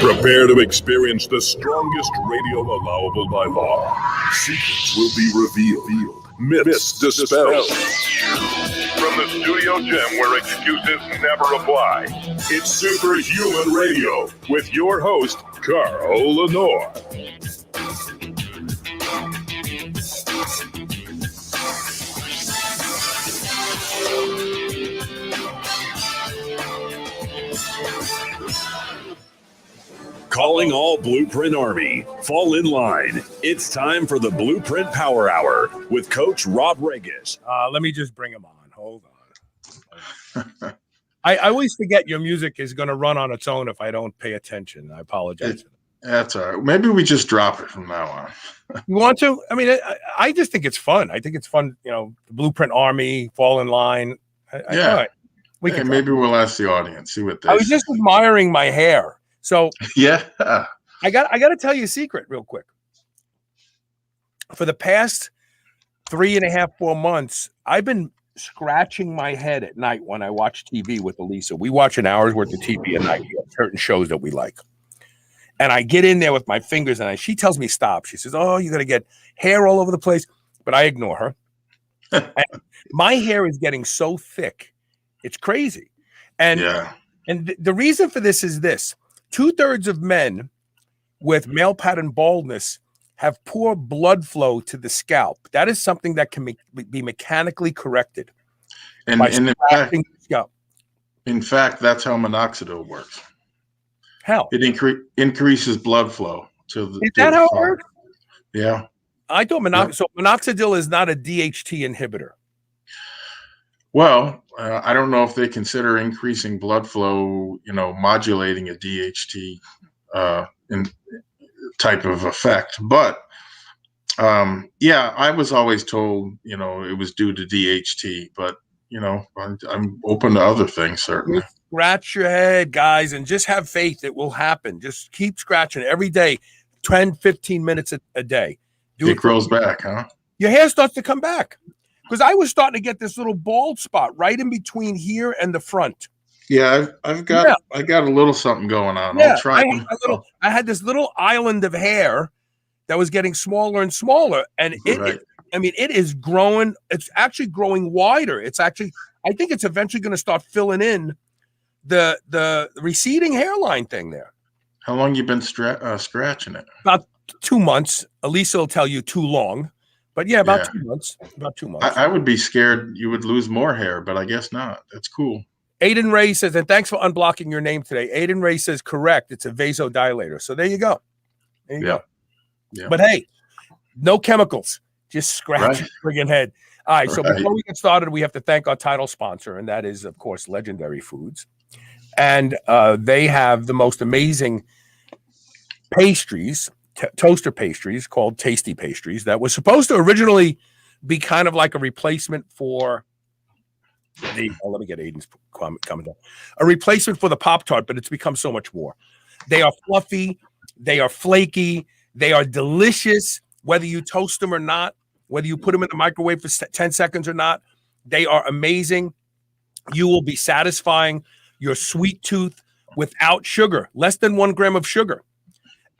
Prepare to experience the strongest radio allowable by law. Secrets will be revealed. Myths dispelled. From the studio gym where excuses never apply, it's Superhuman Radio with your host, Carl Lenore. Calling all BluePrint Army. Fall in line. It's time for the BluePrint Power Hour with Coach Rob Regish. Let me just bring him on. Hold on. I always forget your music is going to run on its own if I don't pay attention. I apologize. That's all right. Maybe we just drop it from now on. You want to? I mean, I just think it's fun. I think it's fun, you know, the BluePrint Army, fall in line. Yeah. All right. Maybe we'll ask the audience, see what they I was just admiring my hair. So yeah, I got to tell you a secret real quick. For the past 3.5, 4 months, I've been scratching my head at night when I watch TV with Elisa. We watch an hour's worth of TV a night. We have certain shows that we like. And I get in there with my fingers and she tells me stop. She says, oh, you're going to get hair all over the place. But I ignore her. And my hair is getting so thick. It's crazy. And, the reason for this is this. 2/3 of men with male pattern baldness have poor blood flow to the scalp. That is something that can be mechanically corrected. And in fact, that's how minoxidil works. How? It increases blood flow to the. Is that how it works? Yeah. I thought minoxidil is not a DHT inhibitor. Well, I don't know if they consider increasing blood flow, modulating a DHT type of effect. But I was always told, it was due to DHT. But I'm open to other things, certainly. Just scratch your head, guys, and just have faith it will happen. Just keep scratching every day, 10, 15 minutes a day. It grows back, huh? Your hair starts to come back. Because I was starting to get this little bald spot right in between here and the front. Yeah, I got a little something going on. Yeah, I'll try. I had this little island of hair that was getting smaller and smaller, and it is growing. It's actually growing wider. I think it's eventually going to start filling in the receding hairline thing there. How long you been scratching it? About 2 months. Elisa will tell you too long. But about 2 months. About 2 months. I would be scared you would lose more hair, but I guess not. That's cool. Aiden Ray says, and thanks for unblocking your name today. Aiden Ray says, correct. It's a vasodilator. So there you go. Yeah. But hey, no chemicals. Just scratch your friggin' head. All right. So before we get started, we have to thank our title sponsor, and that is, of course, Legendary Foods. And they have the most amazing pastries. Toaster pastries called Tasty Pastries that was supposed to originally be kind of like a replacement for let me get Aiden's comment down. A replacement for the Pop-Tart, but it's become so much more. They are fluffy, they are flaky, they are delicious, whether you toast them or not, whether you put them in the microwave for 10 seconds or not. They are amazing. You will be satisfying your sweet tooth without sugar, less than 1 gram of sugar.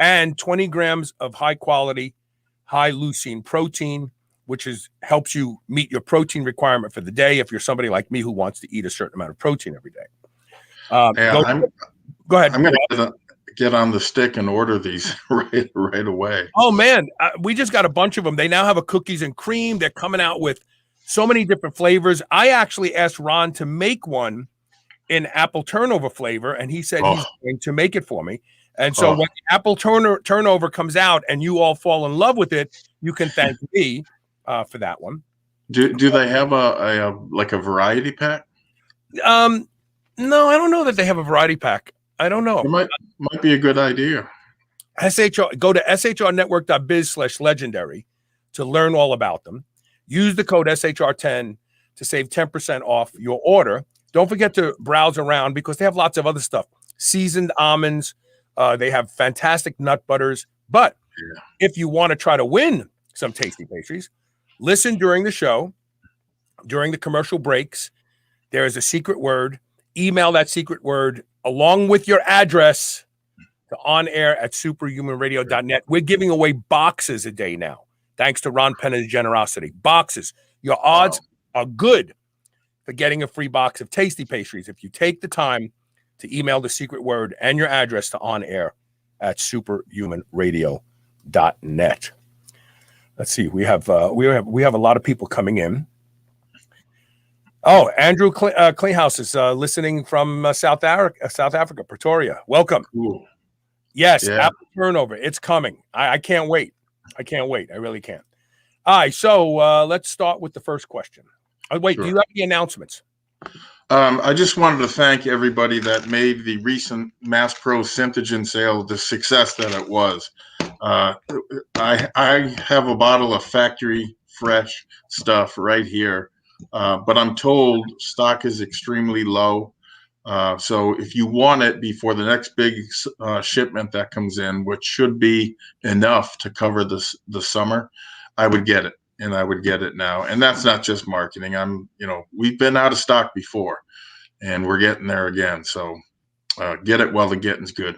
And 20 grams of high quality, high leucine protein, which helps you meet your protein requirement for the day. If you're somebody like me who wants to eat a certain amount of protein every day. Go ahead. I'm going to get on the stick and order these right away. Oh man, we just got a bunch of them. They now have a cookies and cream. They're coming out with so many different flavors. I actually asked Ron to make one in apple turnover flavor, and he said he's going to make it for me. And so when the apple turnover comes out and you all fall in love with it, you can thank me for that one. Do they have a variety pack? No, I don't know that they have a variety pack. I don't know. It might be a good idea. Go to shrnetwork.biz/legendary to learn all about them. Use the code SHR10 to save 10% off your order. Don't forget to browse around because they have lots of other stuff. Seasoned almonds. They have fantastic nut butters. But if you want to try to win some tasty pastries, listen during the show, during the commercial breaks. There is a secret word. Email that secret word along with your address to onair@superhumanradio.net. We're giving away boxes a day now, thanks to Ron Pena's generosity. Boxes. Your odds are good for getting a free box of tasty pastries if you take the time to email the secret word and your address to onair@superhumanradio.net. Let's see. We have a lot of people coming in. Oh, Andrew Klinghaus is listening from South Africa, Pretoria. Welcome. Cool. Yes, apple turnover. It's coming. I can't wait. I really can't. All right, so let's start with the first question. Wait, sure. Do you have any announcements? I just wanted to thank everybody that made the recent Mass Pro Synthogen sale the success that it was. I have a bottle of factory fresh stuff right here, but I'm told stock is extremely low. So if you want it before the next big shipment that comes in, which should be enough to cover the summer, I would get it. And I would get it now. And that's not just marketing. We've been out of stock before and we're getting there again. So get it while the getting's good.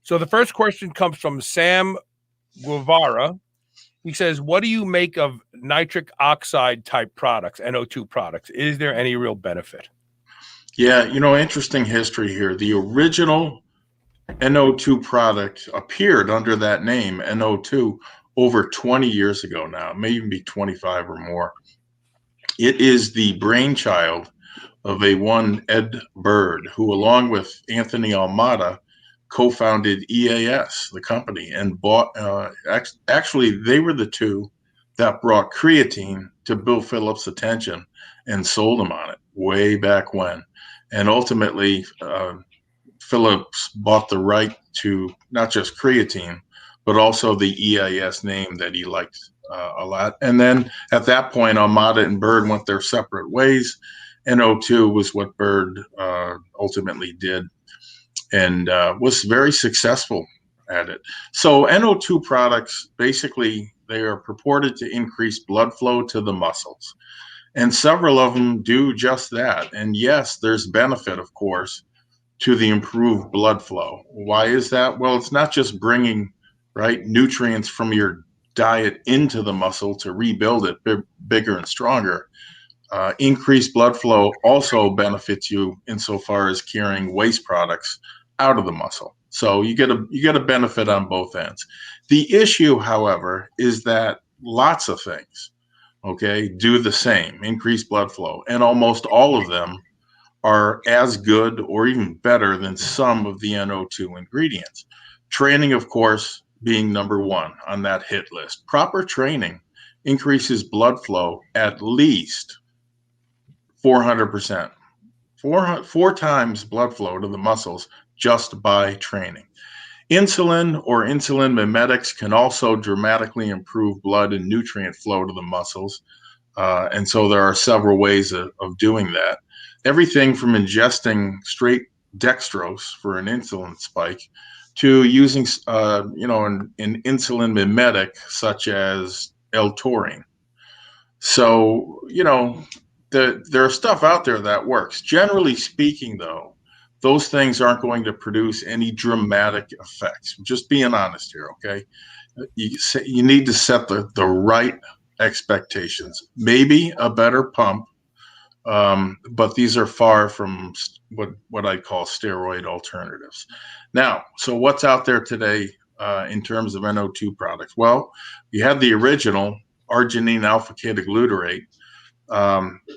So the first question comes from Sam Guevara. He says, what do you make of nitric oxide type products, No2 products? Is there any real benefit? Yeah, interesting history here. The original No2 product appeared under that name, No2, over 20 years ago now. It may even be 25 or more. It is the brainchild of one Ed Bird, who, along with Anthony Almada, co-founded EAS, the company, and bought, actually, they were the two that brought creatine to Bill Phillips' attention and sold him on it way back when. And ultimately, Phillips bought the right to not just creatine, but also the EAS name that he liked a lot. And then at that point, Almada and Bird went their separate ways. No2 was what Bird ultimately did and was very successful at it. So No2 products, basically, they are purported to increase blood flow to the muscles. And several of them do just that. And yes, there's benefit, of course, to the improved blood flow. Why is that? Well, it's not just bringing nutrients from your diet into the muscle to rebuild it bigger and stronger. Increased blood flow also benefits you insofar as carrying waste products out of the muscle. So you get a benefit on both ends. The issue, however, is that lots of things, do the same, increase blood flow, and almost all of them are as good or even better than some of the No2 ingredients. Training, of course, being number one on that hit list. Proper training increases blood flow at least 400%. Four times blood flow to the muscles just by training. Insulin or insulin mimetics can also dramatically improve blood and nutrient flow to the muscles. And so there are several ways of doing that. Everything from ingesting straight dextrose for an insulin spike to using, an insulin mimetic such as L-taurine. So, there's stuff out there that works. Generally speaking, though, those things aren't going to produce any dramatic effects. Just being honest here, okay? You need to set the right expectations. Maybe a better pump, but these are far from what I call steroid alternatives. Now, so what's out there today in terms of No2 products? Well, you had the original arginine alpha-ketoglutarate,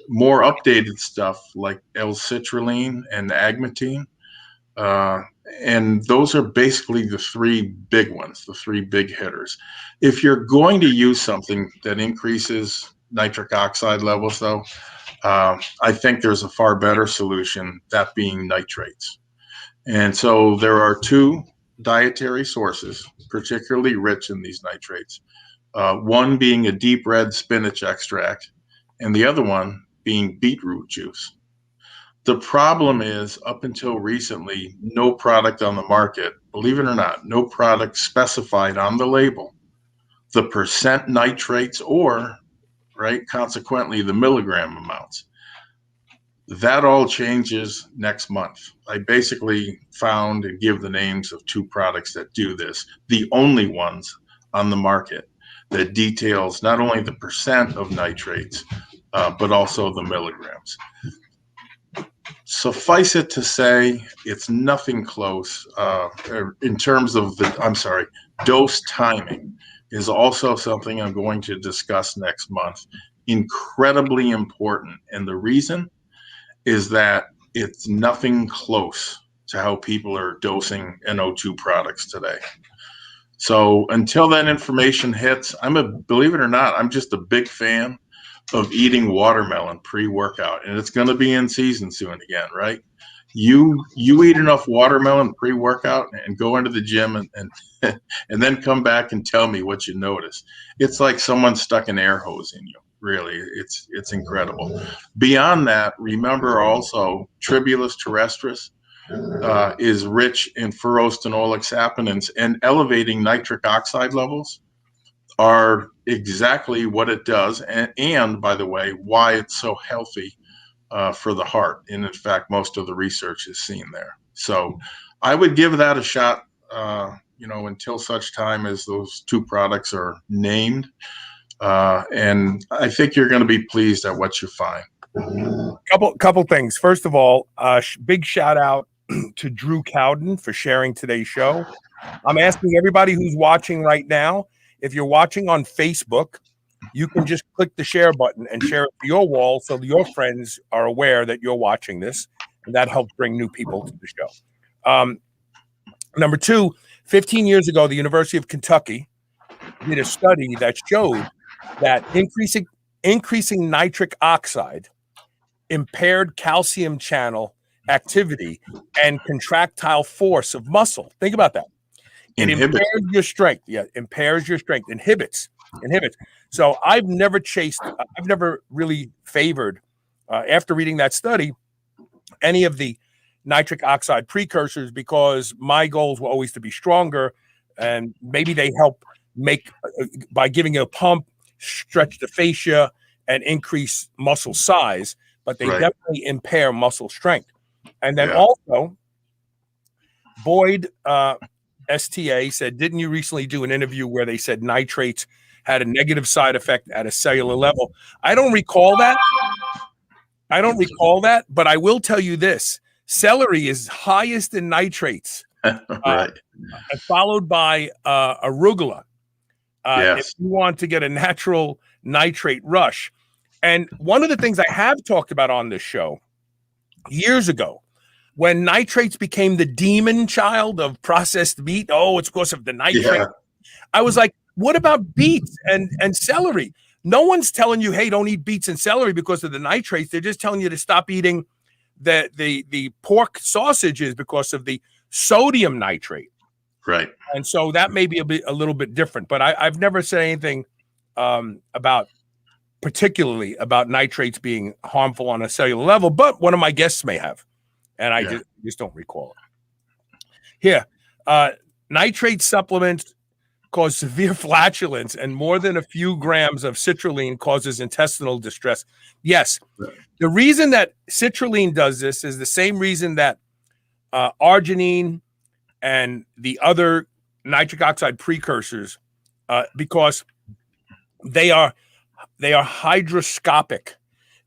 more updated stuff like L-citrulline and agmatine. And those are basically the three big ones, the three big hitters. If you're going to use something that increases nitric oxide levels, though, I think there's a far better solution, that being nitrates. And so there are two dietary sources, particularly rich in these nitrates, one being a deep red spinach extract, and the other one being beetroot juice. The problem is, up until recently, no product on the market, believe it or not, no product specified on the label the percent nitrates or, consequently, the milligram amounts. That all changes next month. I basically found and give the names of 2 products that do this, the only ones on the market that details not only the percent of nitrates, but also the milligrams. Suffice it to say, it's nothing close in terms of dose timing is also something I'm going to discuss next month. Incredibly important. And the reason is that it's nothing close to how people are dosing NO2 products today. So until that information hits, believe it or not, I'm just a big fan of eating watermelon pre-workout, and it's going to be in season soon again, right? You eat enough watermelon pre-workout and go into the gym and and then come back and tell me what you notice. It's like someone stuck an air hose in you. Really, it's incredible. Beyond that, remember also Tribulus terrestris is rich in furostenolic saponins, and elevating nitric oxide levels are exactly what it does, and by the way, why it's so healthy for the heart. And in fact, most of the research is seen there. So I would give that a shot, until such time as those 2 products are named. And I think you're going to be pleased at what you find. Couple things. First of all, big shout out to Drew Cowden for sharing today's show. I'm asking everybody who's watching right now, if you're watching on Facebook, you can just click the share button and share it to your wall so your friends are aware that you're watching this, and that helps bring new people to the show. Number 2, 15 years ago, the University of Kentucky did a study that showed that increasing nitric oxide impaired calcium channel activity and contractile force of muscle. Think about that. It impairs your strength. Yeah, impairs your strength. Inhibits. So I've never really favored, after reading that study, any of the nitric oxide precursors, because my goals were always to be stronger, and maybe they help by giving you a pump, stretch the fascia and increase muscle size, but they definitely impair muscle strength. And then also, Boyd STA said, didn't you recently do an interview where they said nitrates had a negative side effect at a cellular level? I don't recall that, but I will tell you this. Celery is highest in nitrates, followed by arugula. If you want to get a natural nitrate rush. And one of the things I have talked about on this show years ago, when nitrates became the demon child of processed meat, it's because of the nitrate. Yeah. I was like, what about beets and celery? No one's telling you, hey, don't eat beets and celery because of the nitrates. They're just telling you to stop eating the pork sausages because of the sodium nitrate. Right. And so that may be a little bit different, but I've never said anything particularly about nitrates being harmful on a cellular level, but one of my guests may have, and I just don't recall it. Here, nitrate supplements cause severe flatulence, and more than a few grams of citrulline causes intestinal distress. Yes, the reason that citrulline does this is the same reason that arginine and the other nitric oxide precursors, because they are hydroscopic.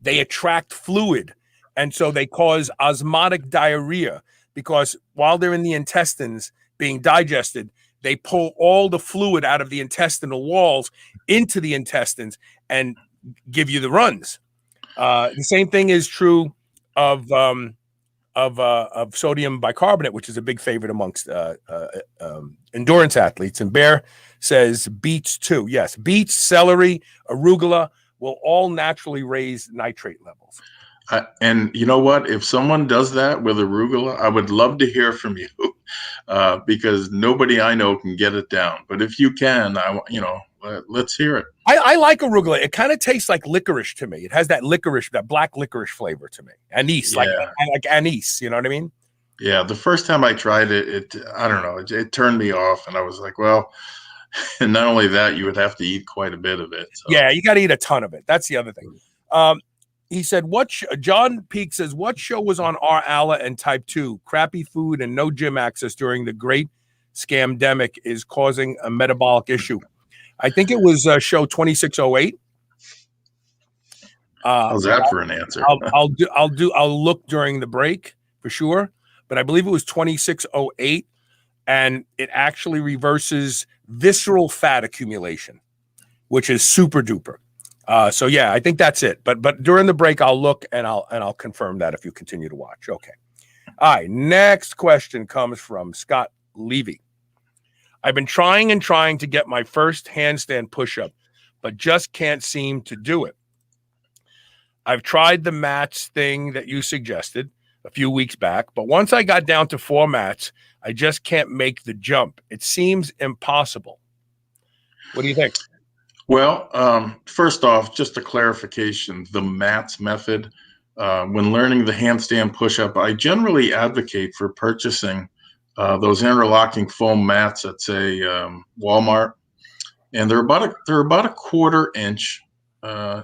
They attract fluid, and so they cause osmotic diarrhea, because while they're in the intestines being digested, they pull all the fluid out of the intestinal walls into the intestines and give you the runs. The same thing is true of sodium bicarbonate, which is a big favorite amongst endurance athletes. And Bear says beets too. Yes, beets, celery, arugula will all naturally raise nitrate levels. And you know what? If someone does that with arugula, I would love to hear from you, because nobody I know can get it down. But if you can, let's hear it. I like arugula. It kind of tastes like licorice to me. It has that black licorice flavor to me. Anise, like anise. You know what I mean? Yeah. The first time I tried it, I don't know, it turned me off, and I was like, well. And not only that, you would have to eat quite a bit of it. So. Yeah, you got to eat a ton of it. That's the other thing. He said, John Peak says, what show was on our ALA and type 2? Crappy food and no gym access during the great scamdemic is causing a metabolic issue. I think it was show 2608. How's that for an answer? I'll look during the break for sure, but I believe it was 2608, and it actually reverses visceral fat accumulation, which is super duper. So yeah, I think that's it. But during the break, I'll look and I'll confirm that if you continue to watch. Okay. All right. Next question comes from Scott Levy. I've been trying to get my first handstand push-up, but just can't seem to do it. I've tried the mats thing that you suggested a few weeks back, but once I got down to 4 mats, I just can't make the jump. It seems impossible. What do you think? Well, first off, just a clarification, the mats method, when learning the handstand push-up, I generally advocate for purchasing those interlocking foam mats at, say, Walmart, and they're about a 1/4 inch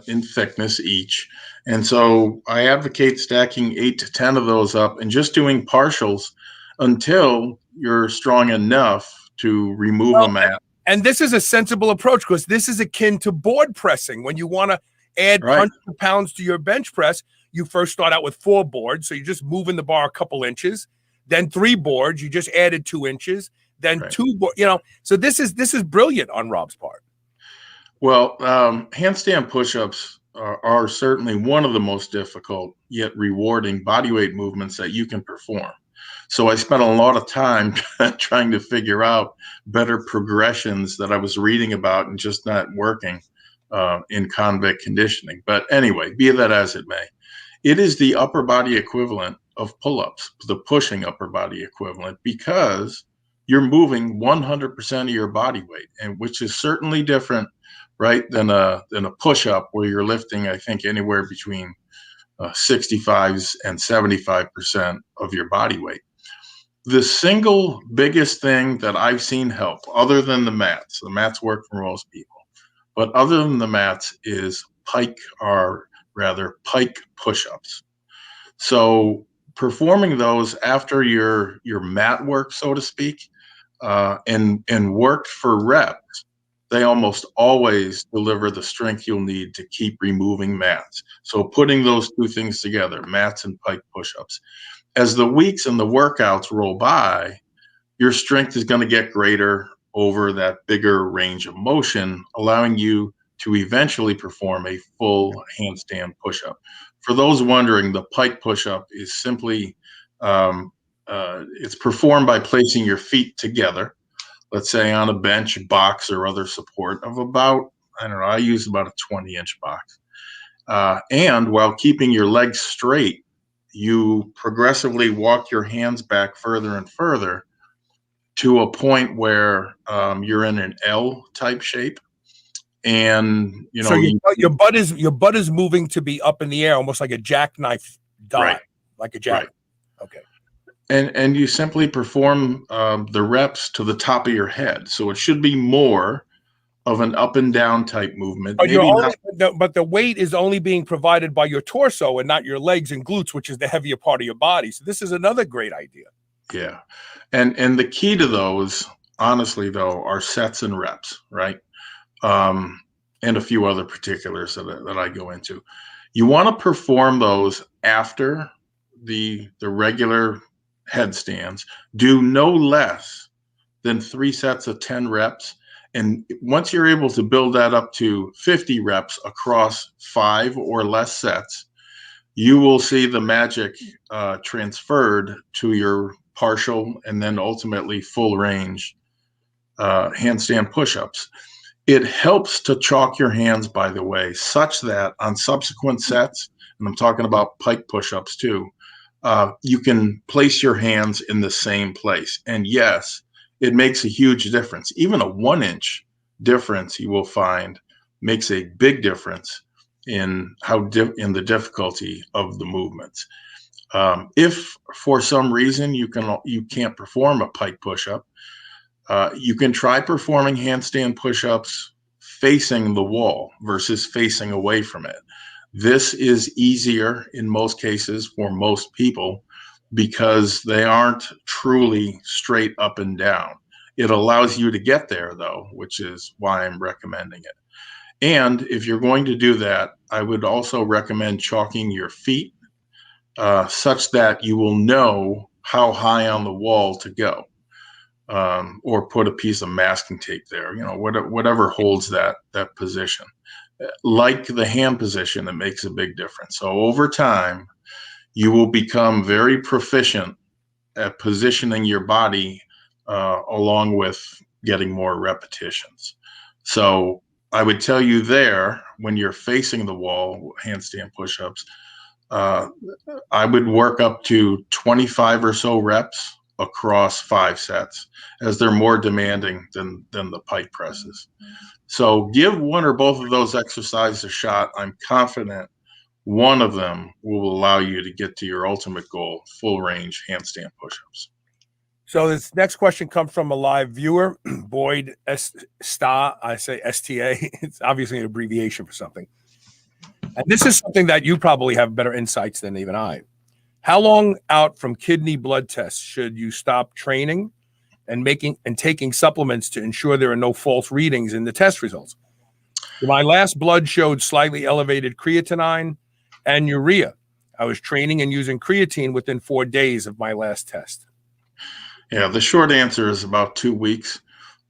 in thickness each. And so I advocate stacking 8 to 10 of those up and just doing partials until you're strong enough to remove a mat. And this is a sensible approach because this is akin to board pressing. When you want to add hundreds of pounds to your bench press, you first start out with 4 boards. So you're just moving the bar a couple inches, then 3 boards. You just added 2 inches, then 2 boards, so this is brilliant on Rob's part. Well, handstand push-ups are certainly one of the most difficult yet rewarding bodyweight movements that you can perform. So I spent a lot of time trying to figure out better progressions that I was reading about and just not working in convict conditioning. But anyway, be that as it may, it is the upper body equivalent of pull-ups, the pushing upper body equivalent, because you're moving 100% of your body weight, and which is certainly different, right, than a push-up where you're lifting, I think, anywhere between 65 and 75% of your body weight. The single biggest thing that I've seen help, other than the mats work for most people, but other than the mats, is Pike push-ups. So performing those after your mat work, so to speak, and worked for reps, they almost always deliver the strength you'll need to keep removing mats. So putting those two things together, mats and Pike push-ups, as the weeks and the workouts roll by, your strength is going to get greater over that bigger range of motion, allowing you to eventually perform a full handstand push-up. For those wondering, the Pike push-up is simply, it's performed by placing your feet together, let's say on a bench, box, or other support of about, I use about a 20-inch box. And while keeping your legs straight, you progressively walk your hands back further and further to a point where you're in an L type shape. And so your butt is moving to be up in the air, almost like a jackknife dive, like a jack. Right. Okay. And you simply perform the reps to the top of your head. So it should be more of an up and down type movement. But the weight is only being provided by your torso and not your legs and glutes, which is the heavier part of your body. So this is another great idea. Yeah. And the key to those, honestly, though, are sets and reps, right? And a few other particulars that I go into. You want to perform those after the regular headstands. Do no less than 3 sets of 10 reps. And once you're able to build that up to 50 reps across 5 or less sets, you will see the magic transferred to your partial and then ultimately full range handstand push-ups. It helps to chalk your hands, by the way, such that on subsequent sets, and I'm talking about Pike push-ups too, you can place your hands in the same place. And yes, it makes a huge difference. Even a 1-inch difference, you will find, makes a big difference in in the difficulty of the movements. If for some reason you can't perform a Pike push-up, you can try performing handstand push-ups facing the wall versus facing away from it. This is easier in most cases for most people because they aren't truly straight up and down. It allows you to get there, though, which is why I'm recommending it. And if you're going to do that, I would also recommend chalking your feet such that you will know how high on the wall to go, or put a piece of masking tape there, whatever holds that position. Like the hand position, it makes a big difference. So over time, you will become very proficient at positioning your body along with getting more repetitions. So I would tell you there, when you're facing the wall, handstand push-ups, I would work up to 25 or so reps across 5 sets, as they're more demanding than the pike presses. So give one or both of those exercises a shot. I'm confident one of them will allow you to get to your ultimate goal, full range handstand push-ups. So this next question comes from a live viewer, Boyd Sta. I say STA. It's obviously an abbreviation for something. And this is something that you probably have better insights than even I. How long out from kidney blood tests should you stop training and taking supplements to ensure there are no false readings in the test results? My last blood showed slightly elevated creatinine and urea. I was training and using creatine within 4 days of my last test. Yeah, the short answer is about 2 weeks.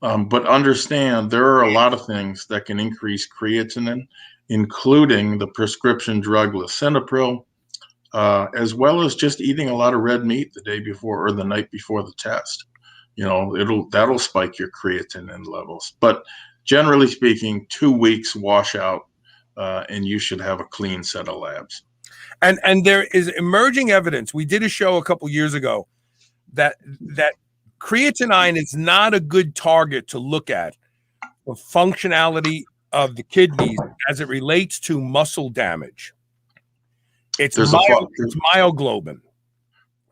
But understand there are a lot of things that can increase creatinine, including the prescription drug lisinopril, as well as just eating a lot of red meat the day before or the night before the test. That'll spike your creatinine levels. But generally speaking, 2 weeks washout, and you should have a clean set of labs. And there is emerging evidence. We did a show a couple years ago that creatinine is not a good target to look at the functionality of the kidneys as it relates to muscle damage. It's myoglobin.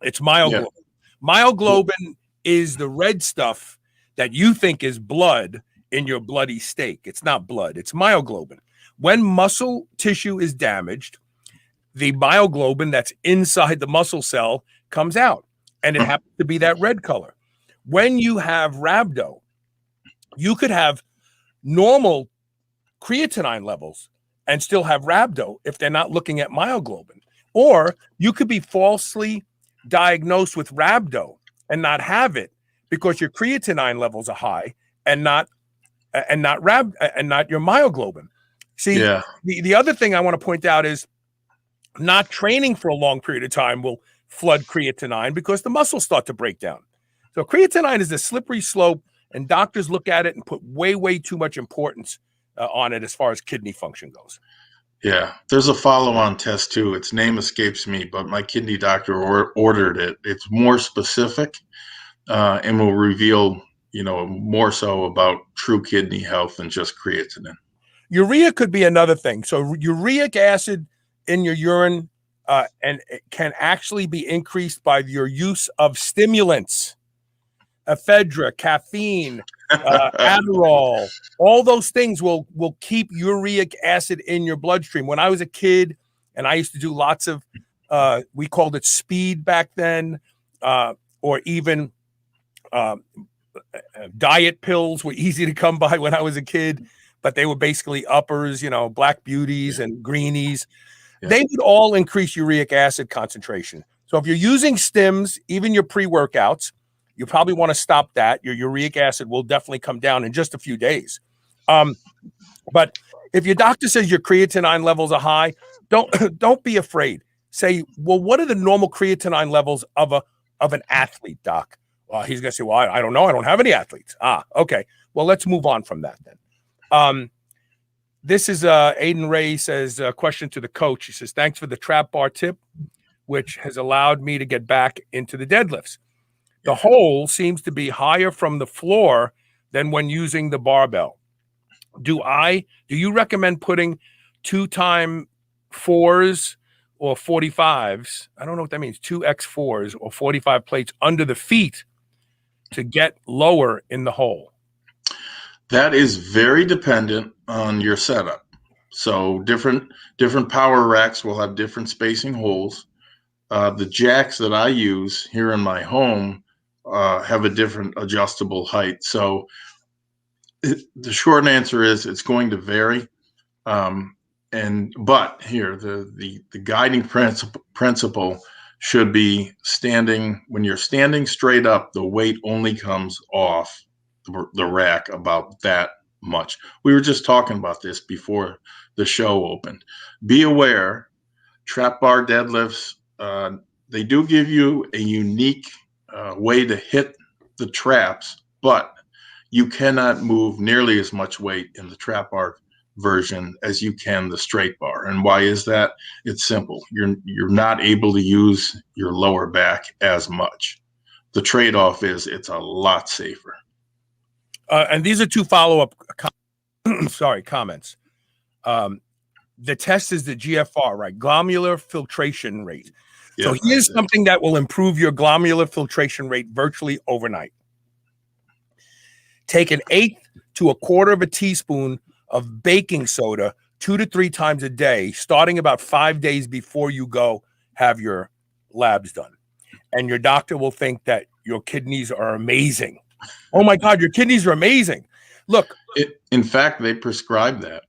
It's myoglobin. Yeah. Myoglobin is the red stuff that you think is blood in your bloody steak. It's not blood. It's myoglobin. When muscle tissue is damaged, the myoglobin that's inside the muscle cell comes out, and it happens to be that red color. When you have rhabdo, you could have normal creatinine levels and still have rhabdo if they're not looking at myoglobin. Or you could be falsely diagnosed with rhabdo and not have it because your creatinine levels are high and not your myoglobin. See, yeah. The other thing I want to point out is not training for a long period of time will flood creatinine because the muscles start to break down. So creatinine is a slippery slope, and doctors look at it and put way, way too much importance on it as far as kidney function goes. Yeah, there's a follow-on test too. Its name escapes me, but my kidney doctor ordered it. It's more specific and will reveal, more so about true kidney health than just creatinine. Urea could be another thing. So uric acid in your urine and it can actually be increased by your use of stimulants, ephedra, caffeine, Adderall. All those things will keep uric acid in your bloodstream. When I was a kid and I used to do lots of, we called it speed back then, or even diet pills were easy to come by when I was a kid, but they were basically uppers, black beauties and greenies. Yeah. They would all increase uric acid concentration. So if you're using stims, even your pre-workouts, you probably want to stop that. Your uric acid will definitely come down in just a few days. But if your doctor says your creatinine levels are high, don't be afraid. Say, well, what are the normal creatinine levels of an athlete, doc? Well, he's going to say, well, I don't know. I don't have any athletes. Okay. Well, let's move on from that then. This is Aiden Ray says, question to the coach. He says, thanks for the trap bar tip, which has allowed me to get back into the deadlifts. The hole seems to be higher from the floor than when using the barbell. Do you recommend putting 2x4s or 45s? I don't know what that means. 2x4s or 45 plates under the feet to get lower in the hole. That is very dependent on your setup. So different power racks will have different spacing holes. The jacks that I use here in my home have a different adjustable height. So the short answer is it's going to vary. But here the guiding principle should be when you're standing straight up, the weight only comes off the rack about that much. We were just talking about this before the show opened. Be aware, trap bar deadlifts, they do give you a unique way to hit the traps, but you cannot move nearly as much weight in the trap bar version as you can the straight bar. And why is that? It's simple. You're not able to use your lower back as much. The trade-off is it's a lot safer. And these are two follow-up comments. The test is the GFR, right? Glomerular filtration rate. So here's something that will improve your glomerular filtration rate virtually overnight. Take 1/8 to 1/4 teaspoon of baking soda 2 to 3 times a day, starting about 5 days before you go have your labs done. And your doctor will think that your kidneys are amazing. Oh my God, your kidneys are amazing. Look. In fact, they prescribe that.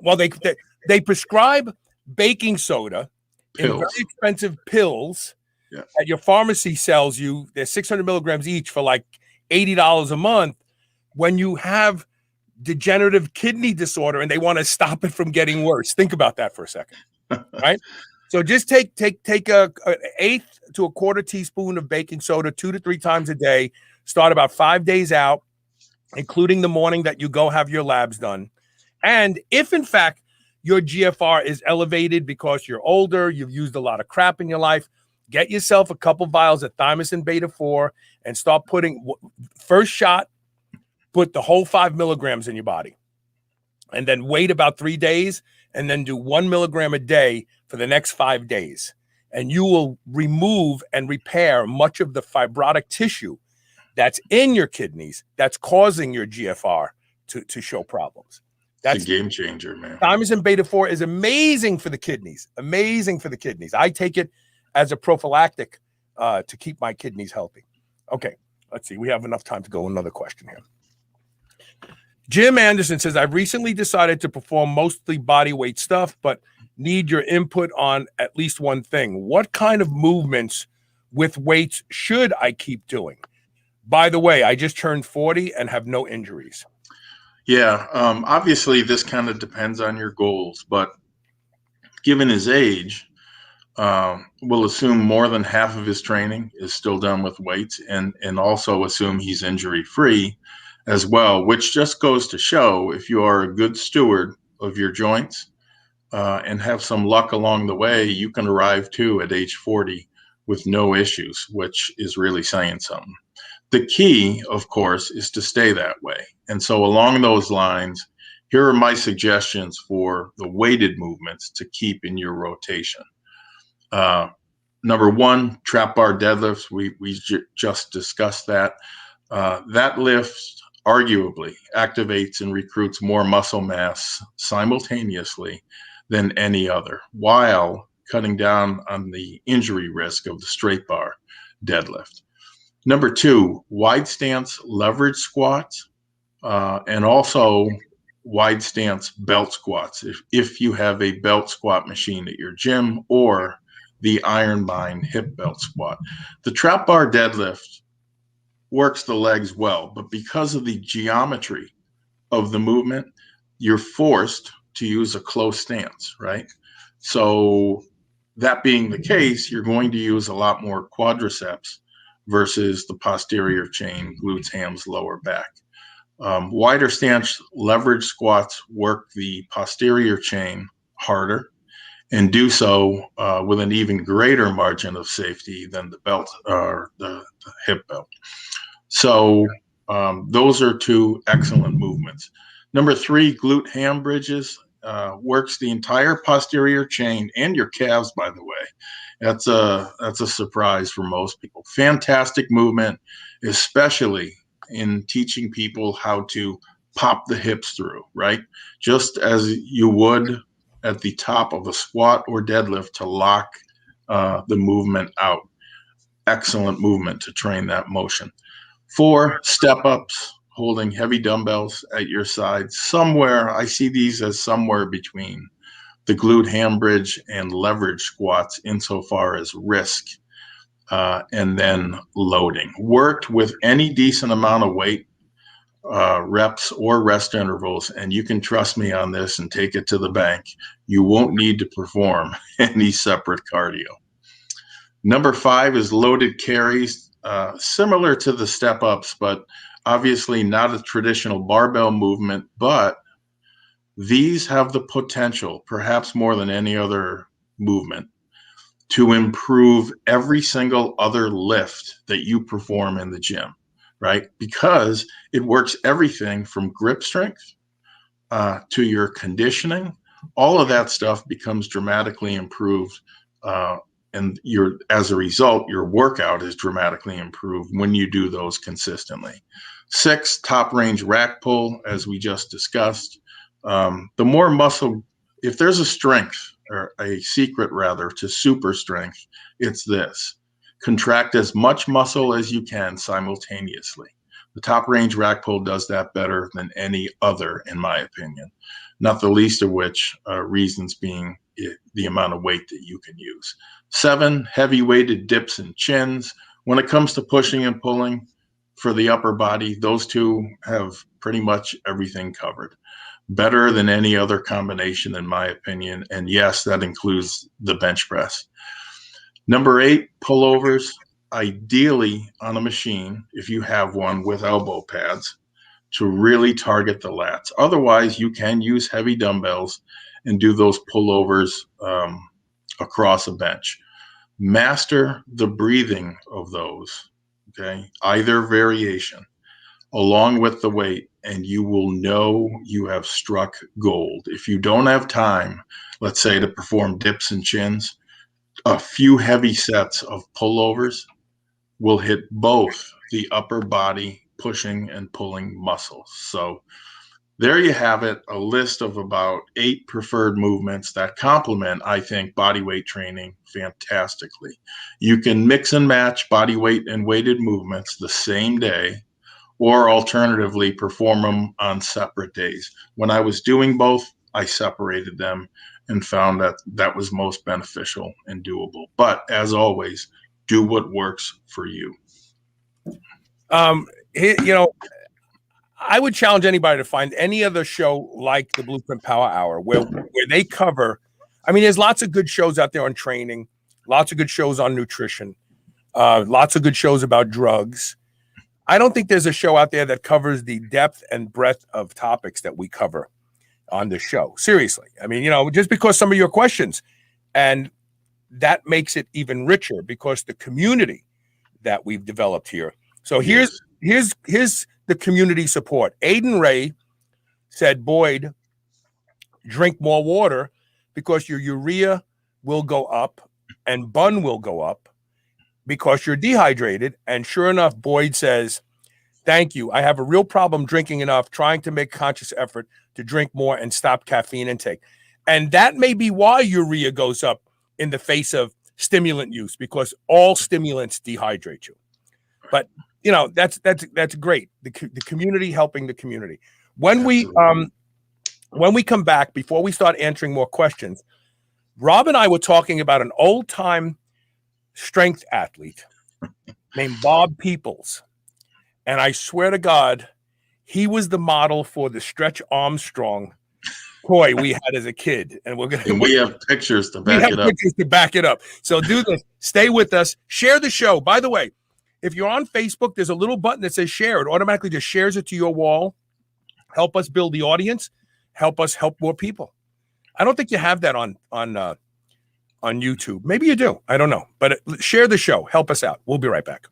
Well, they prescribe baking soda in very expensive pills that your pharmacy sells you. They're 600 milligrams each for like $80 a month. When you have degenerative kidney disorder and they want to stop it from getting worse. Think about that for a second, right? So just take 1/8 to 1/4 teaspoon of baking soda 2 to 3 times a day. Start about 5 days out, including the morning that you go have your labs done. And if in fact your GFR is elevated because you're older, you've used a lot of crap in your life, get yourself a couple vials of thymosin beta-4 and start putting first shot. Put the whole 5 milligrams in your body and then wait about 3 days and then do 1 milligram a day for the next 5 days. And you will remove and repair much of the fibrotic tissue that's in your kidneys that's causing your GFR to show problems. That's a game changer, man. Thymosin beta-4 is amazing for the kidneys. Amazing for the kidneys. I take it as a prophylactic to keep my kidneys healthy. Okay, let's see. We have enough time to go. Another question here. Jim Anderson says, I've recently decided to perform mostly body weight stuff, but need your input on at least one thing. What kind of movements with weights should I keep doing? By the way, I just turned 40 and have no injuries. Yeah, obviously this kind of depends on your goals, but given his age, we'll assume more than half of his training is still done with weights and also assume he's injury-free as well, which just goes to show if you are a good steward of your joints and have some luck along the way, you can arrive too at age 40 with no issues, which is really saying something. The key, of course, is to stay that way. And so along those lines, here are my suggestions for the weighted movements to keep in your rotation. Number one, trap bar deadlifts. We just discussed that. That lift arguably activates and recruits more muscle mass simultaneously than any other, while cutting down on the injury risk of the straight bar deadlift. Number two, wide stance leverage squats, and also wide stance belt squats. If you have a belt squat machine at your gym or the Ironmind hip belt squat. The trap bar deadlift works the legs well, but because of the geometry of the movement, you're forced to use a close stance, right? So that being the case, you're going to use a lot more quadriceps versus the posterior chain, glutes, hams, lower back. Wider stance leverage squats work the posterior chain harder and do so with an even greater margin of safety than the belt or the hip belt. So those are two excellent movements. Number three, glute ham bridges works the entire posterior chain and your calves, by the way. That's a surprise for most people. Fantastic movement, especially in teaching people how to pop the hips through, right? Just as you would at the top of a squat or deadlift to lock the movement out. Excellent movement to train that motion. 4, step-ups, holding heavy dumbbells at your side. Somewhere, I see these as somewhere between the glute ham bridge and leverage squats insofar as risk, and then loading. Worked with any decent amount of weight, reps or rest intervals, and you can trust me on this and take it to the bank. You won't need to perform any separate cardio. Number 5 is loaded carries, similar to the step-ups, but obviously not a traditional barbell movement, but these have the potential, perhaps more than any other movement, to improve every single other lift that you perform in the gym, right? Because it works everything from grip strength to your conditioning. All of that stuff becomes dramatically improved, and as a result, your workout is dramatically improved when you do those consistently. 6, top range rack pull, as we just discussed. The more muscle, if there's a strength or a secret rather to super strength, it's this: contract as much muscle as you can simultaneously. The top range rack pull does that better than any other, in my opinion, not the least of which reasons being the amount of weight that you can use. 7, heavy weighted dips and chins. When it comes to pushing and pulling for the upper body, those two have pretty much everything covered. Better than any other combination, in my opinion. And yes, that includes the bench press. Number 8, pullovers, ideally on a machine, if you have one with elbow pads, to really target the lats. Otherwise, you can use heavy dumbbells and do those pullovers across a bench. Master the breathing of those, okay? Either variation, along with the weight, and you will know you have struck gold. If you don't have time, let's say, to perform dips and chins, a few heavy sets of pullovers will hit both the upper body pushing and pulling muscles. So there you have it, a list of about 8 preferred movements that complement, I think, body weight training fantastically. You can mix and match body weight and weighted movements the same day, or alternatively perform them on separate days. When I was doing both, I separated them and found that that was most beneficial and doable. But as always, do what works for you. I would challenge anybody to find any other show like the BluePrint Power Hour where they cover, I mean, there's lots of good shows out there on training, lots of good shows on nutrition, lots of good shows about drugs. I don't think there's a show out there that covers the depth and breadth of topics that we cover on this show. Seriously. I mean, just because some of your questions, and that makes it even richer because the community that we've developed here. So here's the community support. Aiden Ray said, Boyd, drink more water because your urea will go up and bun will go up because you're dehydrated. And sure enough, Boyd says, thank you. I have a real problem drinking enough, trying to make conscious effort to drink more and stop caffeine intake. And that may be why urea goes up in the face of stimulant use, because all stimulants dehydrate you. But that's great. The community helping the community. When we come back, before we start answering more questions, Rob and I were talking about an old-time strength athlete named Bob Peoples. And I swear to God, he was the model for the Stretch Armstrong toy we had as a kid. And we have pictures to back it up. So do this. Stay with us. Share the show. By the way, if you're on Facebook, there's a little button that says share. It automatically just shares it to your wall. Help us build the audience. Help us help more people. I don't think you have that on YouTube. Maybe you do. I don't know. But share the show. Help us out. We'll be right back.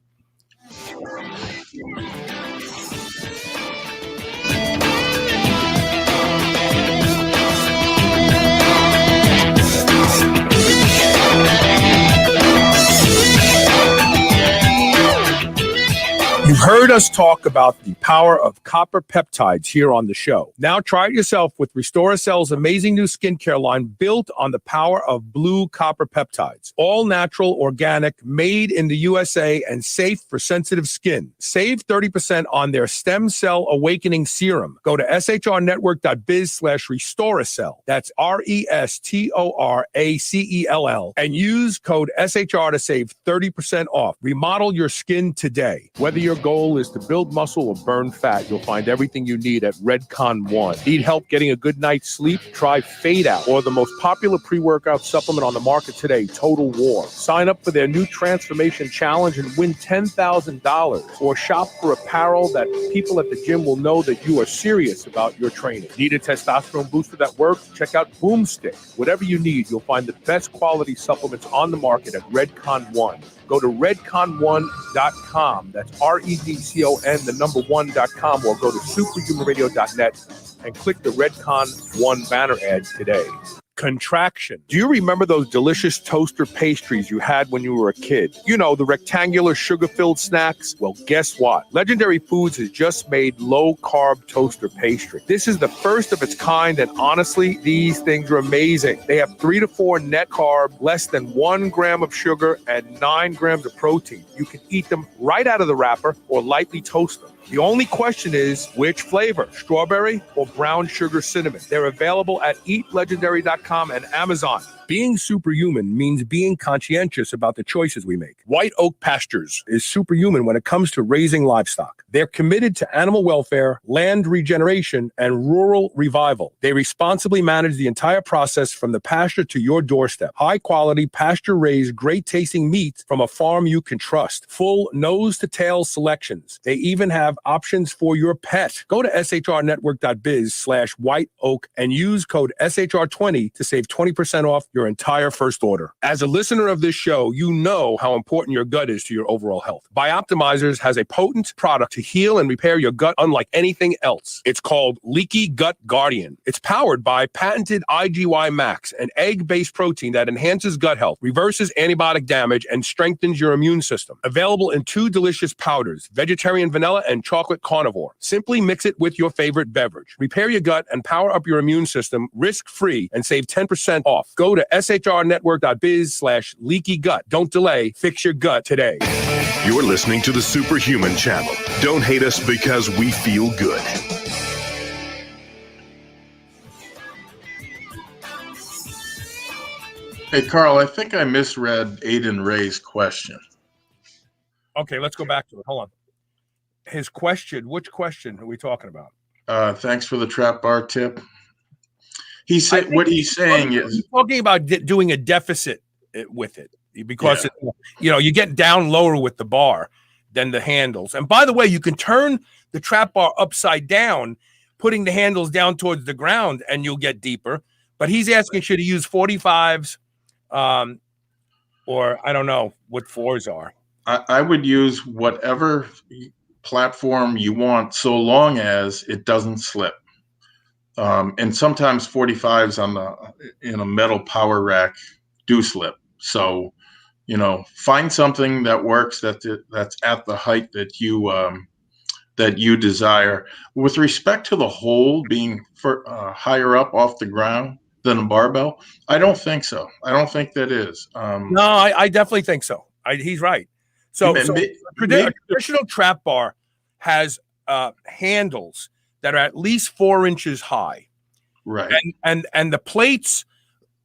You heard us talk about the power of copper peptides here on the show. Now try it yourself with Restoracell's amazing new skincare line built on the power of blue copper peptides. All natural, organic, made in the USA, and safe for sensitive skin. Save 30% on their Stem Cell Awakening Serum. Go to shrnetwork.biz/Restoracell. That's RESTORACELL. And use code SHR to save 30% off. Remodel your skin today. Whether your goal is to build muscle or burn fat, you'll find everything you need at Redcon One. Need help getting a good night's sleep? Try Fade Out, or the most popular pre-workout supplement on the market today, Total War. Sign up for their new Transformation Challenge and win $10,000, or shop for apparel that people at the gym will know that you are serious about your training. Need a testosterone booster that works? Check out Boomstick. Whatever you need, you'll find the best quality supplements on the market at Redcon One. Go to redcon1.com. That's REDCON, the number 1.com, or go to superhumanradio.net and click the Redcon One banner ad today. Contraction. Do you remember those delicious toaster pastries you had when you were a kid? You know, the rectangular sugar-filled snacks? Well, guess what? Legendary Foods has just made low-carb toaster pastry. This is the first of its kind, and honestly, these things are amazing. They have 3 to 4 net carb, less than 1 gram of sugar, and 9 grams of protein. You can eat them right out of the wrapper or lightly toast them. The only question is, which flavor? Strawberry or brown sugar cinnamon? They're available at eatlegendary.com and Amazon. Being superhuman means being conscientious about the choices we make. White Oak Pastures is superhuman when it comes to raising livestock. They're committed to animal welfare, land regeneration, and rural revival. They responsibly manage the entire process from the pasture to your doorstep. High-quality, pasture-raised, great-tasting meat from a farm you can trust. Full nose-to-tail selections. They even have options for your pet. Go to shrnetwork.biz/white oak and use code SHR20 to save 20% off your entire first order. As a listener of this show, you know how important your gut is to your overall health. Bioptimizers has a potent product to heal and repair your gut unlike anything else. It's called Leaky Gut Guardian. It's powered by patented IGY Max, an egg-based protein that enhances gut health, reverses antibiotic damage, and strengthens your immune system. Available in 2 delicious powders, vegetarian vanilla and chocolate carnivore. Simply mix it with your favorite beverage. Repair your gut and power up your immune system risk-free and save 10% off. Go to shrnetwork.biz/leaky gut. Don't delay. Fix your gut today. You're listening to the Superhuman Channel. Don't hate us because we feel good. Hey, Carl, I think I misread Aiden Ray's question. Okay, let's go back to it. Hold on. His question, which question are we talking about? Thanks for the trap bar tip. He said what he's saying is talking about doing a deficit with it because you get down lower with the bar than the handles. And by the way, you can turn the trap bar upside down, putting the handles down towards the ground, and you'll get deeper. But he's asking, should he use 45s, or I don't know what 4s are. I would use whatever platform you want, so long as it doesn't slip. And sometimes 45s in a metal power rack do slip. So, find something that works that's at the height that you desire. With respect to the hole being higher up off the ground than a barbell, I don't think so. I don't think that is. No, I definitely think so. He's right. So a traditional trap bar has handles that are at least 4 inches high, right? And the plates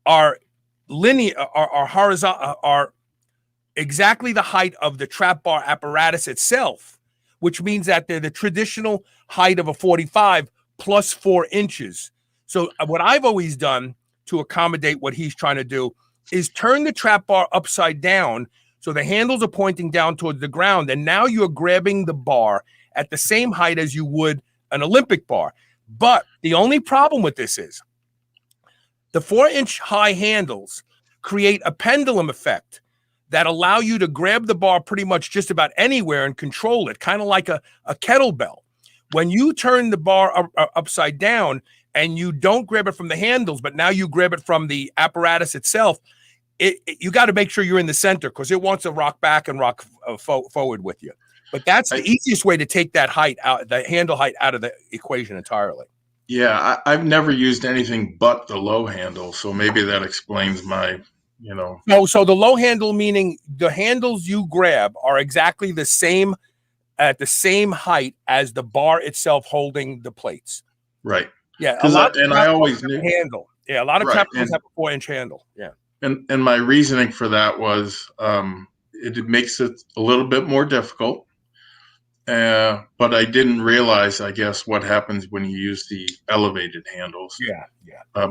are linear, are horizontal, are exactly the height of the trap bar apparatus itself, which means that they're the traditional height of a 45 plus 4 inches. So what I've always done to accommodate what he's trying to do is turn the trap bar upside down so the handles are pointing down towards the ground, and now you're grabbing the bar at the same height as you would an Olympic bar. But the only problem with this is the 4-inch high handles create a pendulum effect that allow you to grab the bar pretty much just about anywhere and control it, kind of like a kettlebell. When you turn the bar upside down and you don't grab it from the handles, but now you grab it from the apparatus itself, you got to make sure you're in the center because it wants to rock back and rock forward with you. But that's the easiest way to take that height out, the handle height out of the equation entirely. Yeah, I've never used anything but the low handle, so maybe that explains my, No, so the low handle, meaning the handles you grab are exactly the same at the same height as the bar itself holding the plates. Right. Yeah, I always knew handle. Yeah, a lot of chapters have a 4-inch handle. Yeah. And my reasoning for that was it makes it a little bit more difficult. But I didn't realize, I guess, what happens when you use the elevated handles. Yeah.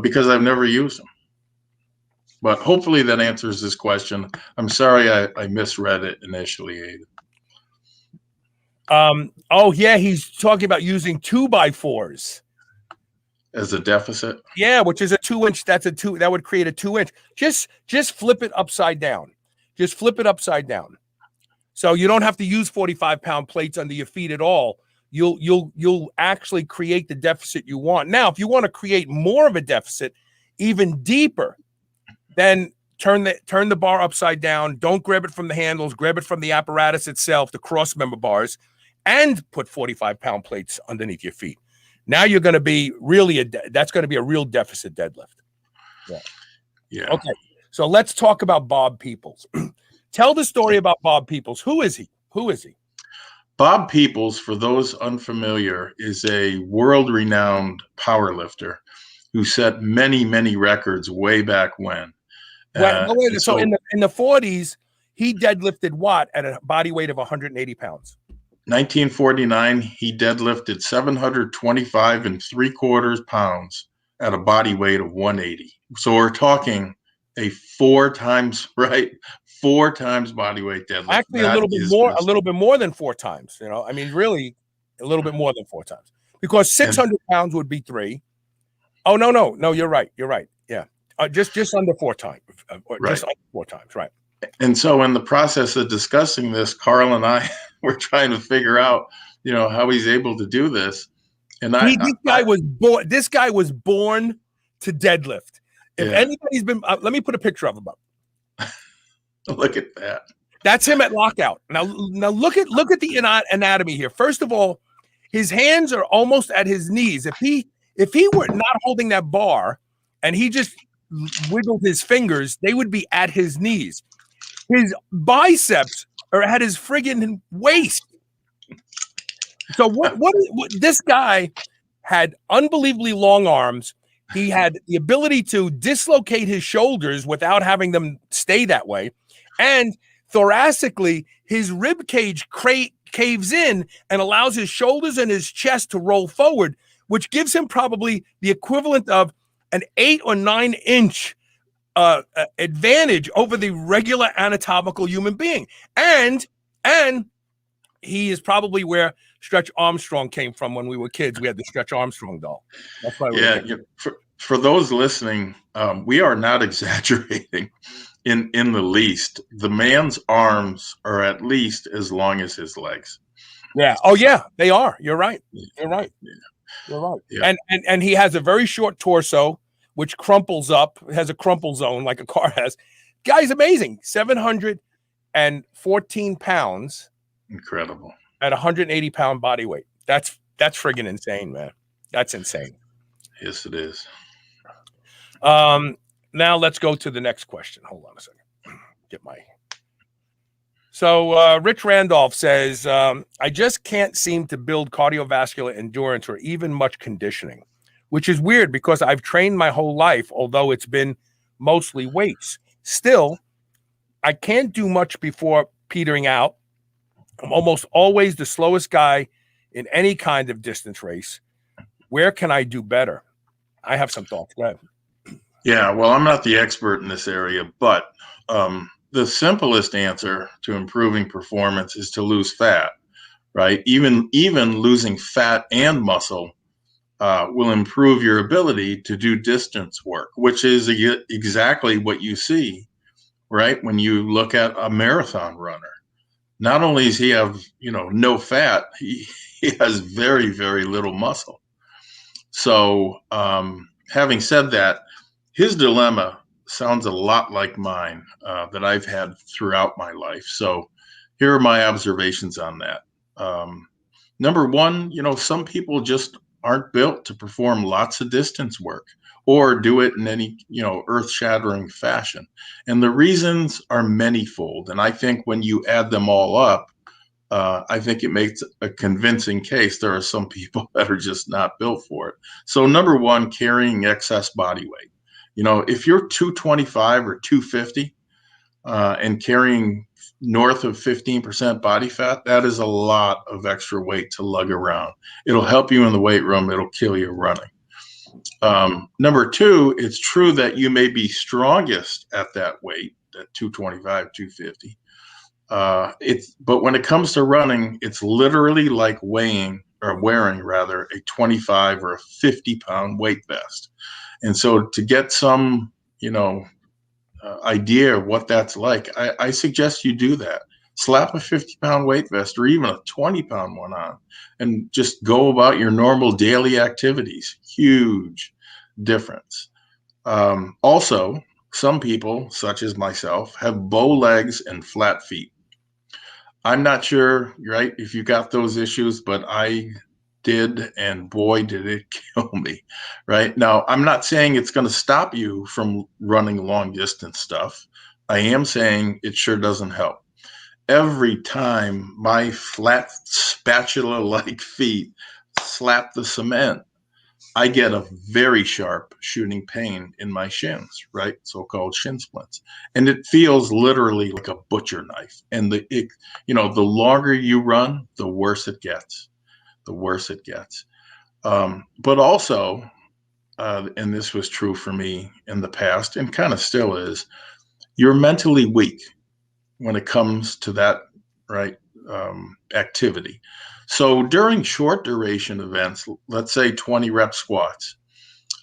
Because I've never used them. But hopefully that answers this question. I'm sorry I misread it initially, Aiden. Oh yeah, he's talking about using 2x4s as a deficit. Yeah, which is a 2-inch. That would create a 2-inch. Just flip it upside down. Just flip it upside down. So you don't have to use 45-pound plates under your feet at all. You'll actually create the deficit you want. Now, if you want to create more of a deficit, even deeper, then turn the bar upside down. Don't grab it from the handles. Grab it from the apparatus itself, the cross member bars, and put 45-pound plates underneath your feet. Now you're going to be that's going to be a real deficit deadlift. Yeah. Okay. So let's talk about Bob Peoples. Tell the story about Bob Peoples. Who is he? Bob Peoples, for those unfamiliar, is a world-renowned powerlifter who set many, many records way back when. So in the 40s, he deadlifted what at a body weight of 180 pounds? 1949, he deadlifted 725 3/4 pounds at a body weight of 180. So we're talking a 4 times body weight deadlift. Actually, a little bit more than 4 times. I mean, really, a little bit more than 4 times, because 600 pounds would be 3. Oh no, you're right. Yeah, just under 4 times. Just under 4 times, right? And so, in the process of discussing this, Carl and I were trying to figure out, how he's able to do this. And this guy was born to deadlift. If anybody's been, let me put a picture of him up. Look at that. That's him at lockout. Now look at the anatomy here. First of all, his hands are almost at his knees. If he were not holding that bar and he just wiggled his fingers, they would be at his knees. His biceps are at his friggin' waist. So what this guy had unbelievably long arms. He had the ability to dislocate his shoulders without having them stay that way. And thoracically, his rib cage caves in and allows his shoulders and his chest to roll forward, which gives him probably the equivalent of an 8 or 9 inch advantage over the regular anatomical human being. And he is probably where Stretch Armstrong came from when we were kids. We had the Stretch Armstrong doll. That's why for those listening, we are not exaggerating in the least. The man's arms are at least as long as his legs. Yeah. Oh yeah, they are. You're right. You're right. Yeah. And he has a very short torso, which crumples up, has a crumple zone like a car has. Guy's amazing. 714 pounds. Incredible. At 180 pound body weight. That's friggin' insane, man. That's insane. Yes, it is. Now let's go to the next question. Hold on a second. So Rich Randolph says, I just can't seem to build cardiovascular endurance or even much conditioning, which is weird because I've trained my whole life, although it's been mostly weights. Still, I can't do much before petering out. I'm almost always the slowest guy in any kind of distance race. Where can I do better? I have some thoughts. Go ahead. Yeah, well, I'm not the expert in this area, but the simplest answer to improving performance is to lose fat, right? Even losing fat and muscle will improve your ability to do distance work, which is exactly what you see, right? When you look at a marathon runner. Not only does he have, no fat, he has very, very little muscle. So having said that, his dilemma sounds a lot like mine that I've had throughout my life. So here are my observations on that. Number one, some people just aren't built to perform lots of distance work or do it in any, earth-shattering fashion. And the reasons are manyfold. And I think when you add them all up, I think it makes a convincing case. There are some people that are just not built for it. So number one, carrying excess body weight. If you're 225 or 250 and carrying north of 15% body fat, that is a lot of extra weight to lug around. It'll help you in the weight room. It'll kill you running. Number two, it's true that you may be strongest at that weight, at 225, 250. But when it comes to running, it's literally like wearing a 25 or a 50-pound weight vest. And so to get some, idea of what that's like, I suggest you do that. Slap a 50-pound weight vest or even a 20-pound one on and just go about your normal daily activities. Huge difference. Also, some people, such as myself, have bow legs and flat feet. I'm not sure, right, if you got those issues, but I did, and boy, did it kill me, right? Now, I'm not saying it's going to stop you from running long distance stuff. I am saying it sure doesn't help. Every time my flat spatula-like feet slap the cement, I get a very sharp shooting pain in my shins, right? So-called shin splints. And it feels literally like a butcher knife. And the longer you run, the worse it gets. But also, and this was true for me in the past and kind of still is, you're mentally weak when it comes to that, right, activity. So during short duration events, let's say 20 rep squats,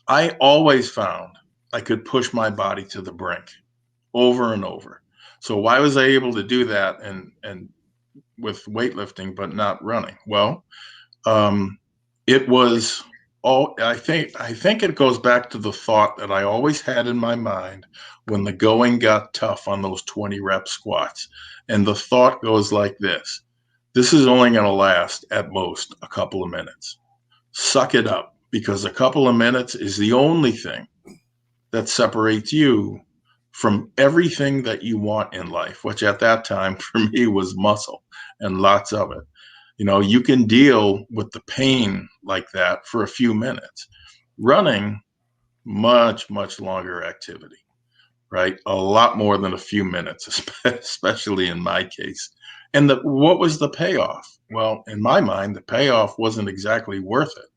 I always found I could push my body to the brink over and over. So why was I able to do that and with weightlifting but not running? Well, it was all, I think it goes back to the thought that I always had in my mind when the going got tough on those 20 rep squats. And the thought goes like this: this is only going to last at most a couple of minutes. Suck it up, because a couple of minutes is the only thing that separates you from everything that you want in life, which at that time for me was muscle and lots of it. You can deal with the pain like that for a few minutes. Running, much, much longer activity, right? A lot more than a few minutes, especially in my case. And what was the payoff? Well, in my mind, the payoff wasn't exactly worth it.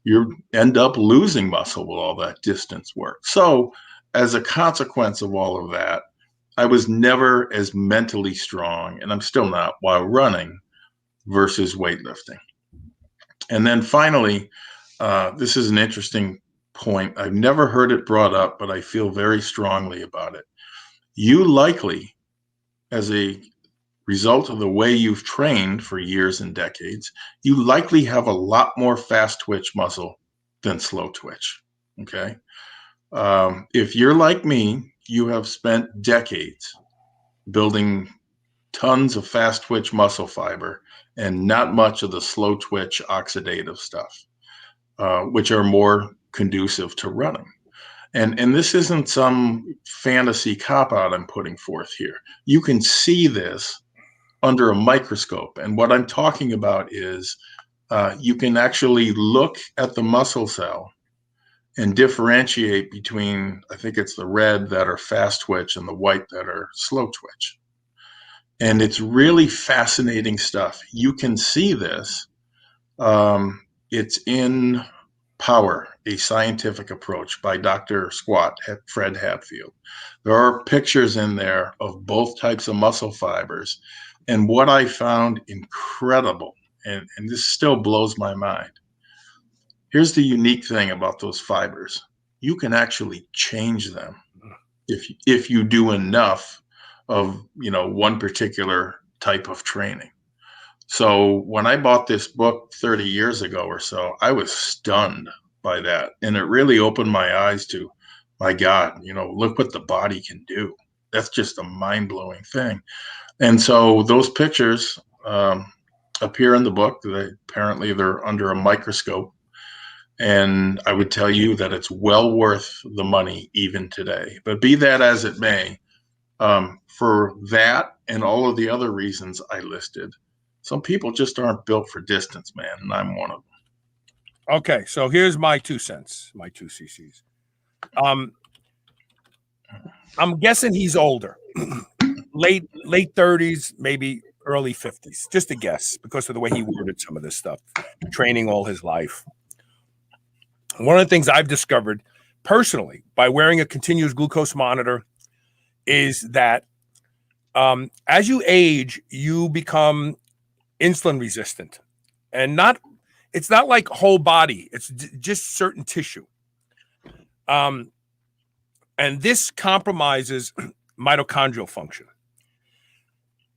You end up losing muscle with all that distance work. So as a consequence of all of that, I was never as mentally strong, and I'm still not, while running versus weightlifting. And then finally, this is an interesting point. I've never heard it brought up, but I feel very strongly about it. You likely, as a result of the way you've trained for years and decades, you likely have a lot more fast twitch muscle than slow twitch. Okay. If you're like me, you have spent decades building tons of fast twitch muscle fiber and not much of the slow twitch oxidative stuff, which are more conducive to running. And this isn't some fantasy cop-out I'm putting forth here. You can see this under a microscope. And what I'm talking about is you can actually look at the muscle cell and differentiate between, I think it's the red that are fast twitch and the white that are slow twitch. And it's really fascinating stuff. You can see this. It's in Power, a Scientific Approach by Dr. Fred Hatfield. There are pictures in there of both types of muscle fibers. And what I found incredible, and this still blows my mind, here's the unique thing about those fibers. You can actually change them if you do enough of one particular type of training. So when I bought this book 30 years ago or so, I was stunned by that. And it really opened my eyes to, my God, look what the body can do. That's just a mind-blowing thing. And so those pictures, appear in the book. Apparently they're under a microscope. And I would tell you that it's well worth the money even today. But be that as it may, for that and all of the other reasons I listed, some people just aren't built for distance, man, and I'm one of them. Okay, so here's my 2 cents, my 2 cc's. I'm guessing he's older, late 30s, maybe early 50s, just a guess because of the way he worded some of this stuff, training all his life. One of the things I've discovered personally by wearing a continuous glucose monitor is that as you age, you become insulin resistant, and it's not like whole body, it's just certain tissue. And this compromises mitochondrial function.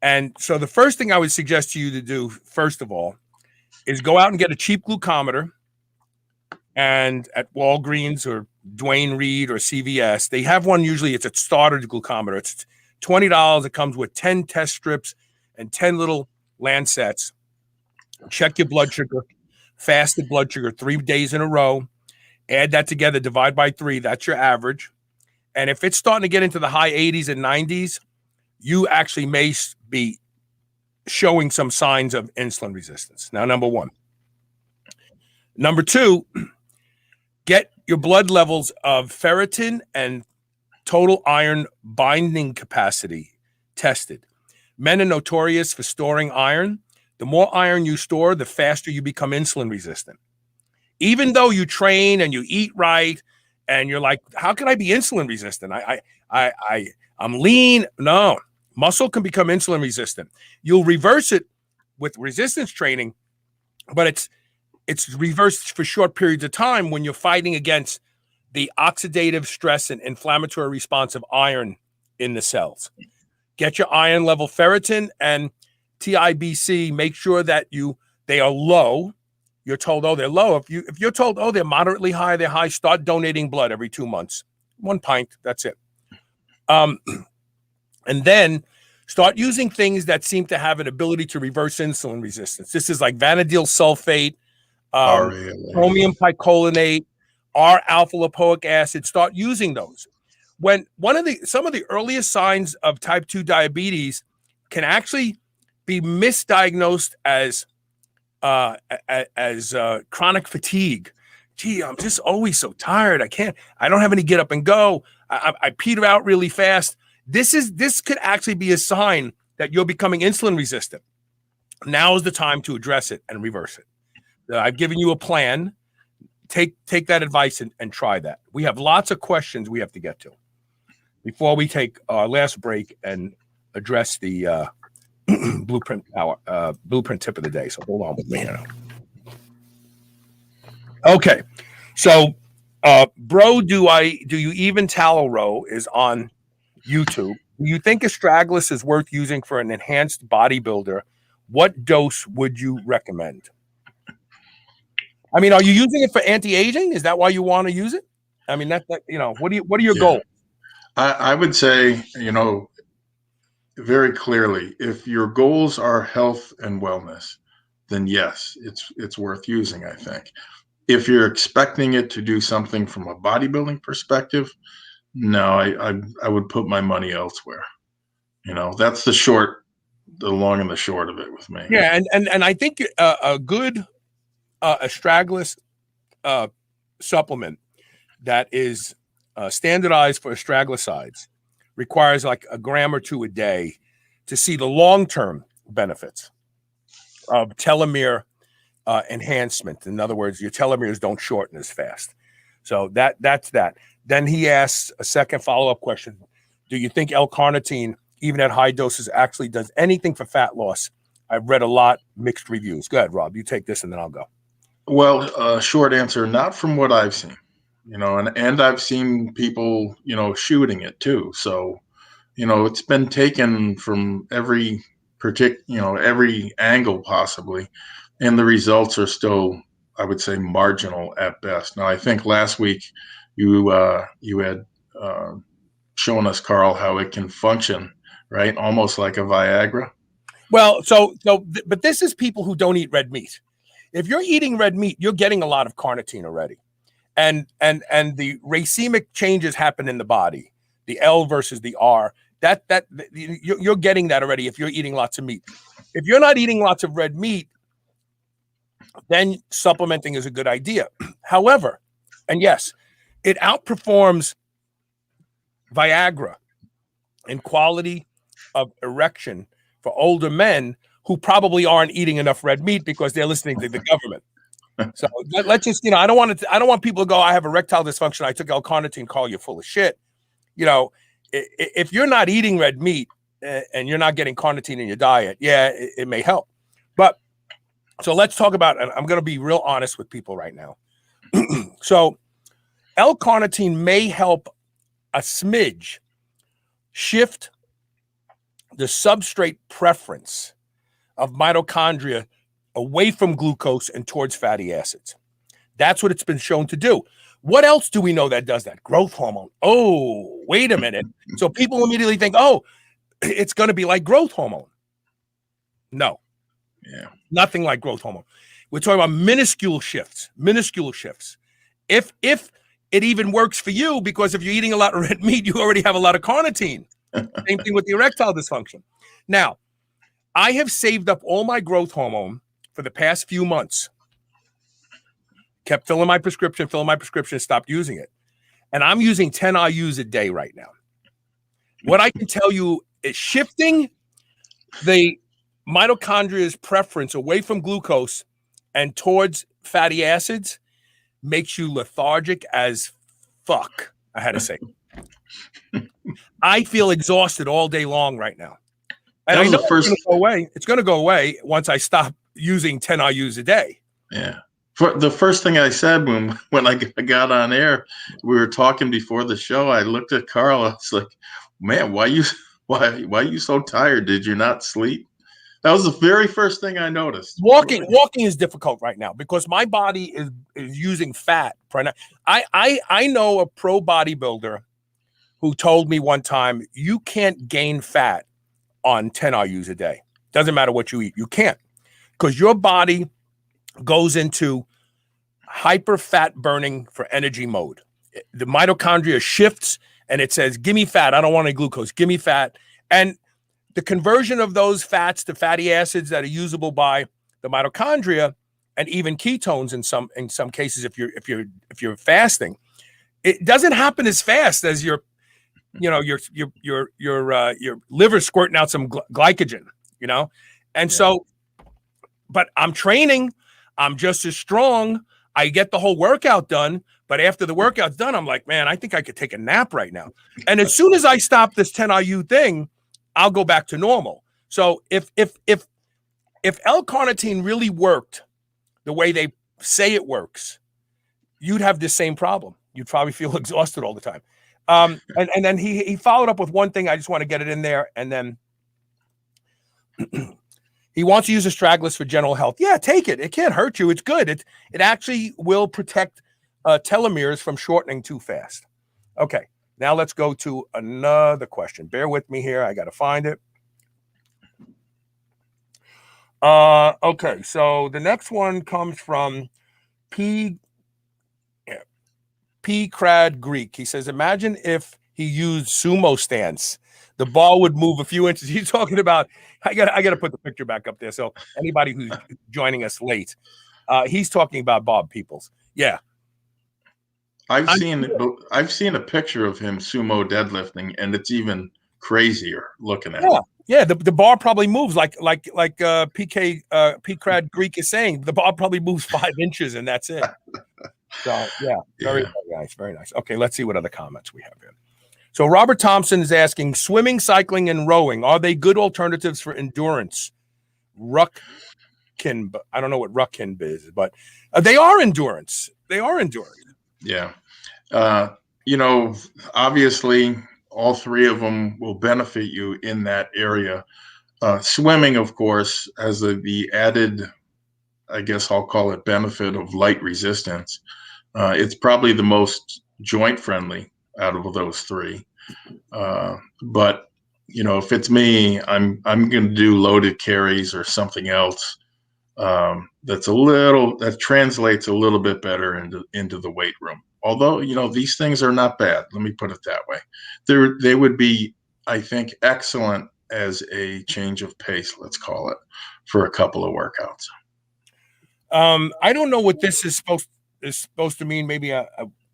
And so the first thing I would suggest to you to do, first of all, is go out and get a cheap glucometer. And at Walgreens or Duane Reade or CVS, they have one. Usually it's a starter glucometer. It's $20. It comes with 10 test strips and 10 little lancets. Check your blood sugar, fasted blood sugar 3 days in a row. Add that together, divide by 3. That's your average. And if it's starting to get into the high 80s and 90s, you actually may be showing some signs of insulin resistance. Now, number one. Number two, get your blood levels of ferritin and total iron binding capacity tested. Men are notorious for storing iron. The more iron you store, the faster you become insulin resistant. Even though you train and you eat right, and you're like, how can I be insulin resistant? I'm lean. No, muscle can become insulin resistant. You'll reverse it with resistance training, but it's reversed for short periods of time when you're fighting against the oxidative stress and inflammatory response of iron in the cells. Get your iron level ferritin and TIBC. Make sure that they are low. You're told, oh, they're low. If you're told, oh, they're moderately high, they're high, start donating blood every 2 months. 1 pint, that's it. And then start using things that seem to have an ability to reverse insulin resistance. This is like vanadyl sulfate, chromium picolinate, R-alpha lipoic acid. Start using those. When some of the earliest signs of type 2 diabetes can actually be misdiagnosed as chronic fatigue. Gee, I'm just always so tired. I don't have any get up and go. I peter out really fast. This could actually be a sign that you're becoming insulin resistant. Now is the time to address it and reverse it. I've given you a plan. Take that advice and try that. We have lots of questions we have to get to before we take our last break and address the BluePrint tip of the day. So hold on with me here now. Okay, so bro, do you even tallow row is on YouTube. Do you think astragalus is worth using for an enhanced bodybuilder? What dose would you recommend? I mean, are you using it for anti-aging? Is that why you want to use it? I mean, what are your goals? I would say, very clearly, if your goals are health and wellness, then yes, it's worth using, I think. If you're expecting it to do something from a bodybuilding perspective, no, I would put my money elsewhere. That's the long and the short of it with me. Yeah, and I think a good astragalus supplement that is standardized for astragalosides requires like a gram or 2 a day to see the long-term benefits of telomere enhancement. In other words, your telomeres don't shorten as fast. So that's that. Then he asks a second follow-up question. Do you think L-carnitine, even at high doses, actually does anything for fat loss? I've read a lot mixed reviews. Go ahead, Rob. You take this and then I'll go. Well, short answer, not from what I've seen. And I've seen people, shooting it too. So, it's been taken from every every angle possibly, and the results are still, I would say, marginal at best. Now, I think last week you had shown us, Carl, how it can function, right? Almost like a Viagra. Well, but this is people who don't eat red meat. If you're eating red meat, you're getting a lot of carnitine already, and the racemic changes happen in the body, the L versus the R. You're getting that already if you're eating lots of meat. If you're not eating lots of red meat, then supplementing is a good idea. However, and yes, it outperforms Viagra in quality of erection for older men who probably aren't eating enough red meat because they're listening to the government. So let's just, I don't want people to go, I have erectile dysfunction, I took L-carnitine, call you full of shit. If you're not eating red meat and you're not getting carnitine in your diet, it may help. But so let's talk about, and I'm going to be real honest with people right now. So L-carnitine may help a smidge shift the substrate preference of mitochondria away from glucose and towards fatty acids. That's what it's been shown to do. What else do we know that does that? Growth hormone. Oh, wait a minute. So people immediately think, oh, it's going to be like growth hormone. No. Yeah. Nothing like growth hormone. We're talking about minuscule shifts. If it even works for you, because if you're eating a lot of red meat, you already have a lot of carnitine. Same thing with the erectile dysfunction. Now, I have saved up all my growth hormone for the past few months. Kept filling my prescription, stopped using it. And I'm using 10 IUs a day right now. What I can tell you is shifting the mitochondria's preference away from glucose and towards fatty acids makes you lethargic as fuck, I had to say. I feel exhausted all day long right now. And I know it's going to go away. It's going to go away once I stop using 10 IUs a day. Yeah. For the first thing I said when I got on air, we were talking before the show. I looked at Carl. I was like, "Man, why are you so tired? Did you not sleep?" That was the very first thing I noticed. Walking is difficult right now because my body is using fat. I know a pro bodybuilder who told me one time, you can't gain fat on 10 IUs a day. Doesn't matter what you eat. You can't, because your body goes into hyper fat burning for energy mode. The mitochondria shifts and it says, give me fat. I don't want any glucose. Give me fat. And the conversion of those fats to fatty acids that are usable by the mitochondria and even ketones in some cases, if you're fasting, it doesn't happen as fast as your liver squirting out some glycogen, and so, but I'm training. I'm just as strong. I get the whole workout done, but after the workout's done, I'm like, man, I think I could take a nap right now. And as soon as I stop this 10 IU thing, I'll go back to normal. So if L-carnitine really worked the way they say it works, you'd have the same problem. You'd probably feel exhausted all the time. And then he followed up with one thing. I just want to get it in there. And then he wants to use astragalus for general health. Yeah, take it. It can't hurt you. It's good. It actually will protect telomeres from shortening too fast. Okay, now let's go to another question. Bear with me here. I got to find it. Okay, so the next one comes from P. Crad Greek. He says, imagine if he used sumo stance. The ball would move a few inches. He's talking about, I got to put the picture back up there. So anybody who's joining us late, he's talking about Bob Peoples. Yeah. I've seen a picture of him sumo deadlifting, and it's even crazier looking at it. Yeah, the bar probably moves like P. Crad Greek is saying. The bar probably moves 5 inches, and that's it. So yeah, very nice, very nice. Okay, let's see what other comments we have here. So Robert Thompson is asking, swimming, cycling, and rowing, are they good alternatives for endurance? I don't know what ruckin is, but they are endurance. They are endurance. Yeah. Obviously all three of them will benefit you in that area. Swimming, of course, has the added, I guess I'll call it, benefit of light resistance. It's probably the most joint friendly out of those three. But if it's me, I'm going to do loaded carries or something else that translates a little bit better into the weight room. Although, these things are not bad. Let me put it that way. They would be, I think, excellent as a change of pace, let's call it, for a couple of workouts. I don't know what this is supposed to mean. Maybe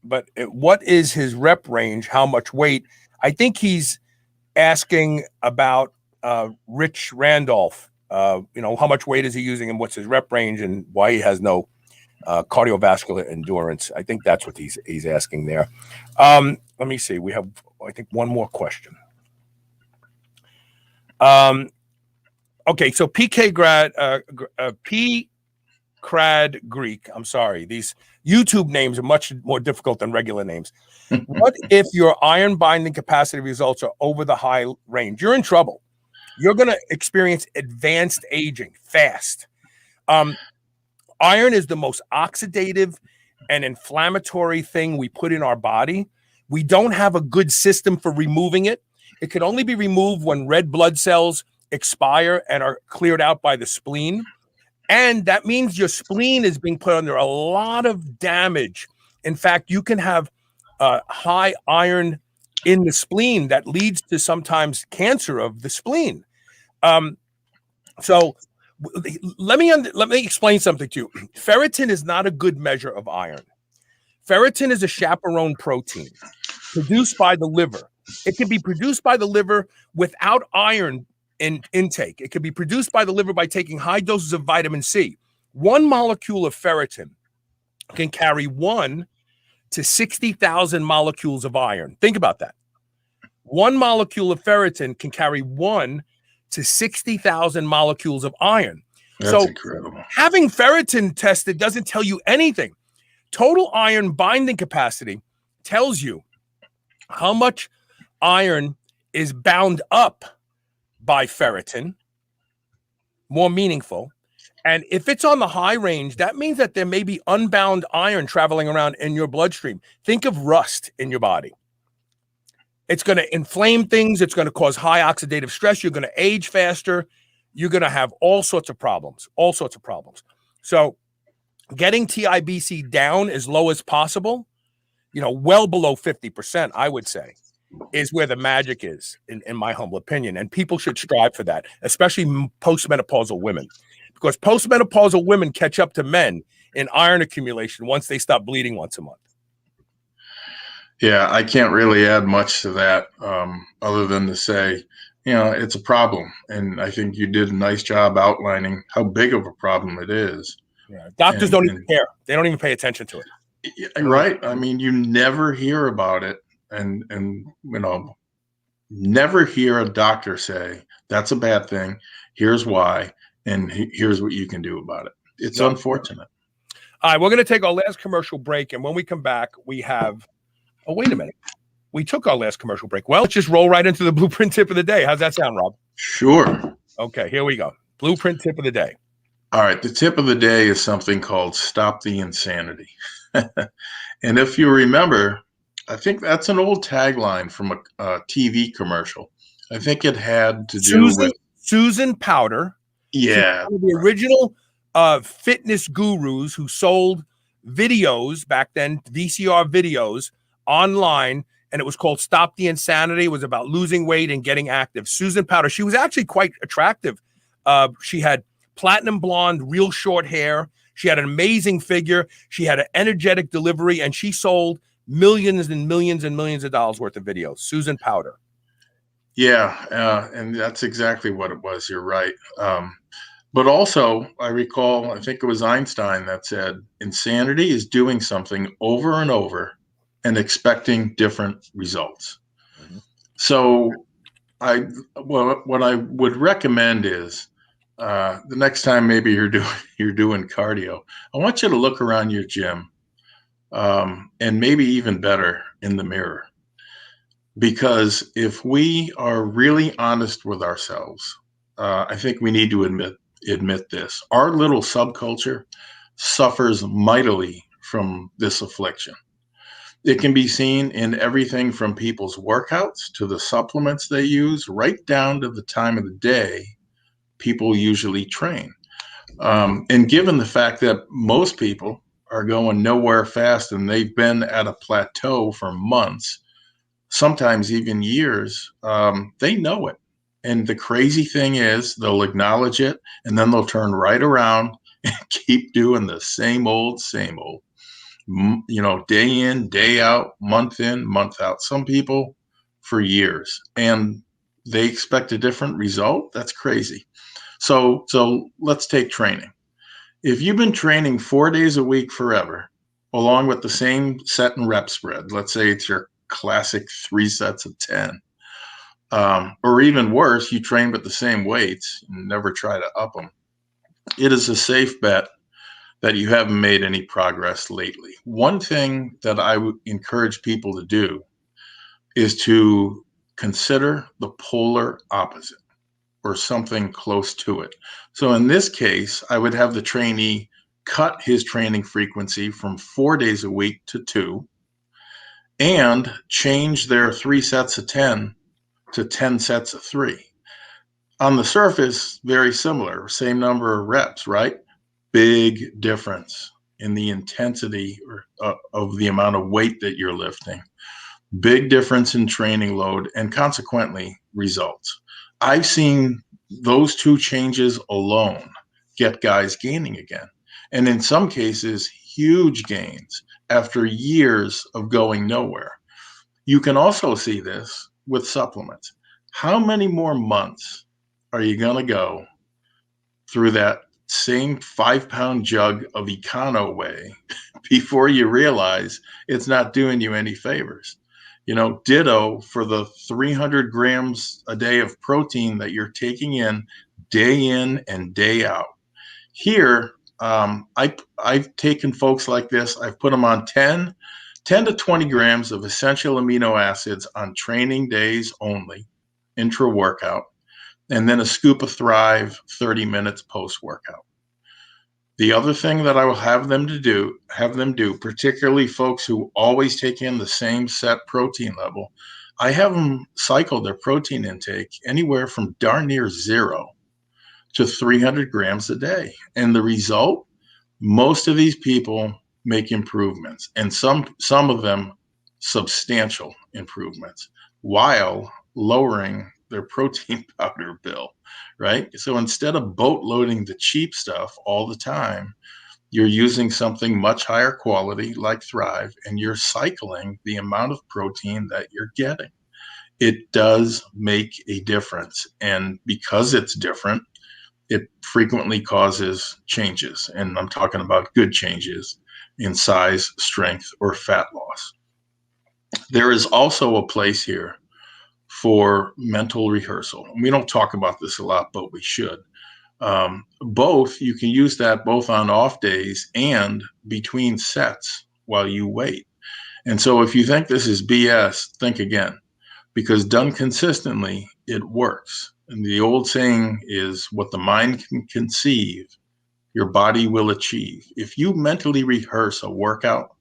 but what is his rep range? How much weight? I think he's asking about Rich Randolph. How much weight is he using and what's his rep range and why he has no cardiovascular endurance. I think that's what he's asking there. Let me see. We have, I think, one more question. Okay, so P. Crad Greek. I'm sorry. These YouTube names are much more difficult than regular names. What if your iron binding capacity results are over the high range? You're in trouble. You're going to experience advanced aging fast. Iron is the most oxidative and inflammatory thing we put in our body. We don't have a good system for removing it. It can only be removed when red blood cells expire and are cleared out by the spleen. And that means your spleen is being put under a lot of damage. In fact, you can have high iron in the spleen that leads to sometimes cancer of the spleen. So let me explain something to you. Ferritin is not a good measure of iron. Ferritin is a chaperone protein produced by the liver. It can be produced by the liver without iron intake. It can be produced by the liver by taking high doses of vitamin C. 1 molecule of ferritin can carry 1 to 60,000 molecules of iron. Think about that. 1 molecule of ferritin can carry 1 to 60,000 molecules of iron. That's incredible. Having ferritin tested doesn't tell you anything. Total iron binding capacity tells you how much iron is bound up by ferritin, more meaningful. And if it's on the high range, that means that there may be unbound iron traveling around in your bloodstream. Think of rust in your body. It's going to inflame things. It's going to cause high oxidative stress. You're going to age faster. You're going to have all sorts of problems. So getting TIBC down as low as possible, well below 50%, I would say, is where the magic is, in my humble opinion. And people should strive for that, especially postmenopausal women, because postmenopausal women catch up to men in iron accumulation once they stop bleeding once a month. Yeah, I can't really add much to that other than to say, it's a problem. And I think you did a nice job outlining how big of a problem it is. Yeah. Doctors don't even care. They don't even pay attention to it. Right. I mean, you never hear about it. And never hear a doctor say, that's a bad thing. Here's why. And here's what you can do about it. It's unfortunate. All right, we're going to take our last commercial break. And when we come back, we have... Oh, wait a minute. We took our last commercial break. Well, let's just roll right into the BluePrint tip of the day. How's that sound, Rob? Sure. Okay, here we go. BluePrint tip of the day. All right. The tip of the day is something called Stop the Insanity. And if you remember, I think that's an old tagline from a TV commercial. I think it had to do with Susan Powter. Yeah. One of the original fitness gurus who sold videos back then, VCR videos online, and it was called Stop the Insanity. It was about losing weight and getting active. Susan Powter, she was actually quite attractive. She had platinum blonde, real short hair. She had an amazing figure. She had an energetic delivery, and she sold millions and millions and millions of dollars worth of videos. Susan Powter. Yeah, and that's exactly what it was. You're right. But also, I recall, I think it was Einstein that said, insanity is doing something over and over and expecting different results. Mm-hmm. So what I would recommend is the next time maybe you're doing cardio, I want you to look around your gym and maybe even better in the mirror. Because if we are really honest with ourselves, I think we need to admit this. Our little subculture suffers mightily from this affliction. It can be seen in everything from people's workouts to the supplements they use, right down to the time of the day people usually train. And given the fact that most people are going nowhere fast and they've been at a plateau for months, sometimes even years, they know it. And the crazy thing is they'll acknowledge it and then they'll turn right around and keep doing the same old, day in, day out, month in, month out. Some people for years, and they expect a different result. That's crazy. So let's take training. If you've been training 4 days a week forever, along with the same set and rep spread, let's say it's your classic 3 sets of 10, or even worse, you train with the same weights and never try to up them, it is a safe bet that you haven't made any progress lately. One thing that I would encourage people to do is to consider the polar opposite or something close to it. So in this case, I would have the trainee cut his training frequency from 4 days a week to 2 and change their 3 sets of 10 to 10 sets of 3. On the surface, very similar, same number of reps, right? Big difference in the intensity of the amount of weight that you're lifting. Big difference in training load and consequently results. I've seen those 2 changes alone get guys gaining again. And in some cases, huge gains after years of going nowhere. You can also see this with supplements. How many more months are you going to go through that same 5-pound jug of Econo Whey before you realize it's not doing you any favors? Ditto for the 300 grams a day of protein that you're taking in and day out. Here, I've taken folks like this, I've put them on 10 to 20 grams of essential amino acids on training days only, intra-workout, and then a scoop of Thrive 30 minutes post-workout. The other thing that I will have them do, particularly folks who always take in the same set protein level, I have them cycle their protein intake anywhere from darn near 0 to 300 grams a day. And the result, most of these people make improvements, and some of them substantial improvements, while lowering their protein powder bill, right? So instead of boat loading the cheap stuff all the time, you're using something much higher quality like Thrive, and you're cycling the amount of protein that you're getting. It does make a difference. And because it's different, it frequently causes changes. And I'm talking about good changes in size, strength, or fat loss. There is also a place here for mental rehearsal. We don't talk about this a lot, but we should. You can use that both on off days and between sets while you wait. And so if you think this is BS, think again, because done consistently, it works. And the old saying is, what the mind can conceive, your body will achieve. If you mentally rehearse a workout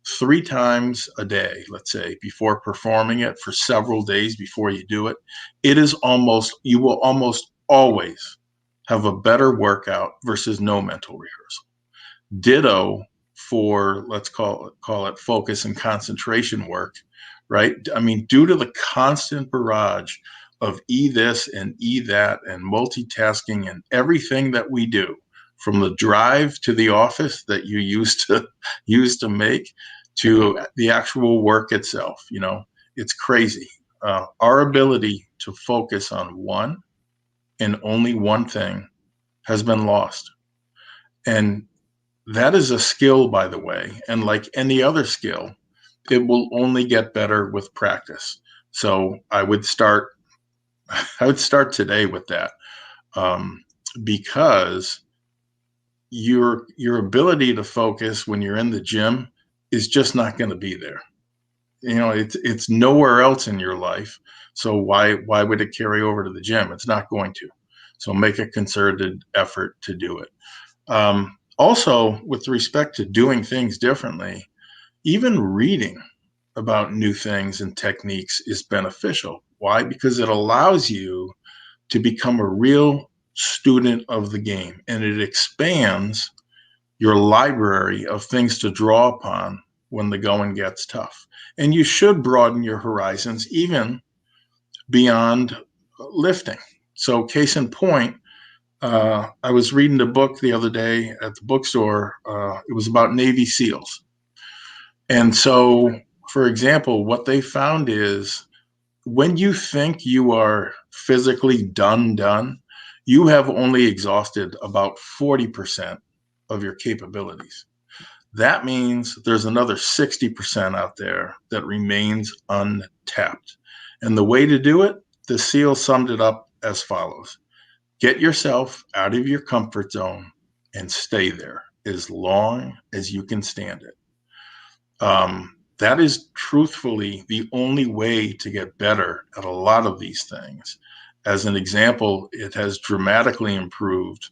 3 times a day, let's say, before performing it for several days before you do it, you will almost always have a better workout versus no mental rehearsal. Ditto for, let's call it focus and concentration work, right? I mean, due to the constant barrage of this and that and multitasking and everything that we do, from the drive to the office that you used to make to the actual work itself, it's crazy. Our ability to focus on one and only one thing has been lost. And that is a skill, by the way. And like any other skill, it will only get better with practice. So I would start today with that, because your ability to focus when you're in the gym is just not going to be there. It's nowhere else in your life. So why would it carry over to the gym? It's not going to. So make a concerted effort to do it. Also, with respect to doing things differently, even reading about new things and techniques is beneficial. Why? Because it allows you to become a real student of the game, and it expands your library of things to draw upon when the going gets tough. And you should broaden your horizons even beyond lifting. So case in point, I was reading a book the other day at the bookstore. It was about Navy SEALs. And so, for example, what they found is when you think you are physically done, you have only exhausted about 40% of your capabilities. That means there's another 60% out there that remains untapped. And the way to do it, the SEAL summed it up as follows: get yourself out of your comfort zone and stay there as long as you can stand it. That is truthfully the only way to get better at a lot of these things. As an example, it has dramatically improved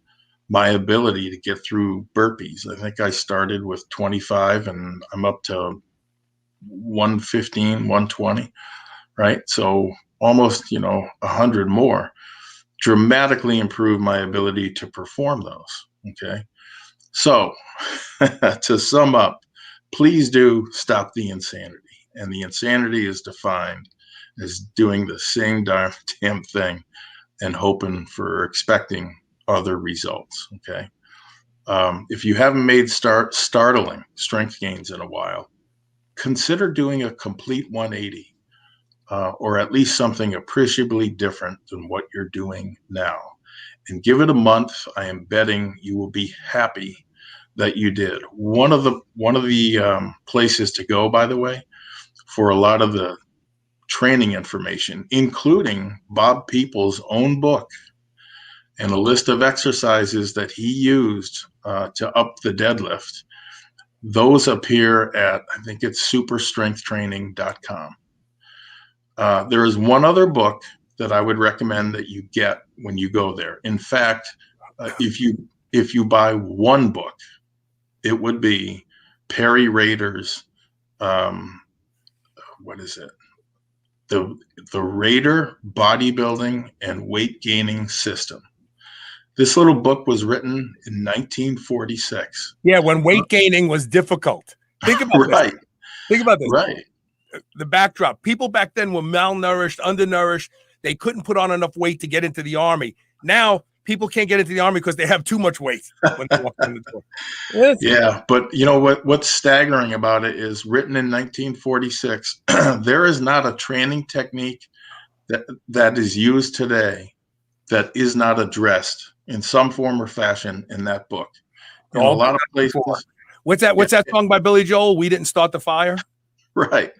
my ability to get through burpees. I think I started with 25 and I'm up to 115, 120, right? So almost, 100 more. Dramatically improved my ability to perform those, okay? So to sum up, please do stop the insanity. And the insanity is defined as doing the same damn thing and hoping for expecting other results, okay? If you haven't made startling strength gains in a while, consider doing a complete 180, or at least something appreciably different than what you're doing now. And give it a month. I am betting you will be happy that you did. One of the places to go, by the way, for a lot of the training information, including Bob Peoples' own book and a list of exercises that he used to up the deadlift, those appear at, I think it's superstrengthtraining.com. There is one other book that I would recommend that you get when you go there. In fact, if you buy one book, it would be Perry Rader's, what is it? The Rader Bodybuilding and Weight Gaining System. This little book was written in 1946. Yeah, when weight gaining was difficult. Think about right. this. Think about this. Right. The backdrop. People back then were malnourished, undernourished. They couldn't put on enough weight to get into the army. Now people can't get into the army because they have too much weight when they walk in the door. Yeah, but you know what's staggering about it is written in 1946. There is not a training technique that is used today that is not addressed in some form or fashion in that book. In a lot of places. What's that song by Billy Joel? We didn't start the fire. Right.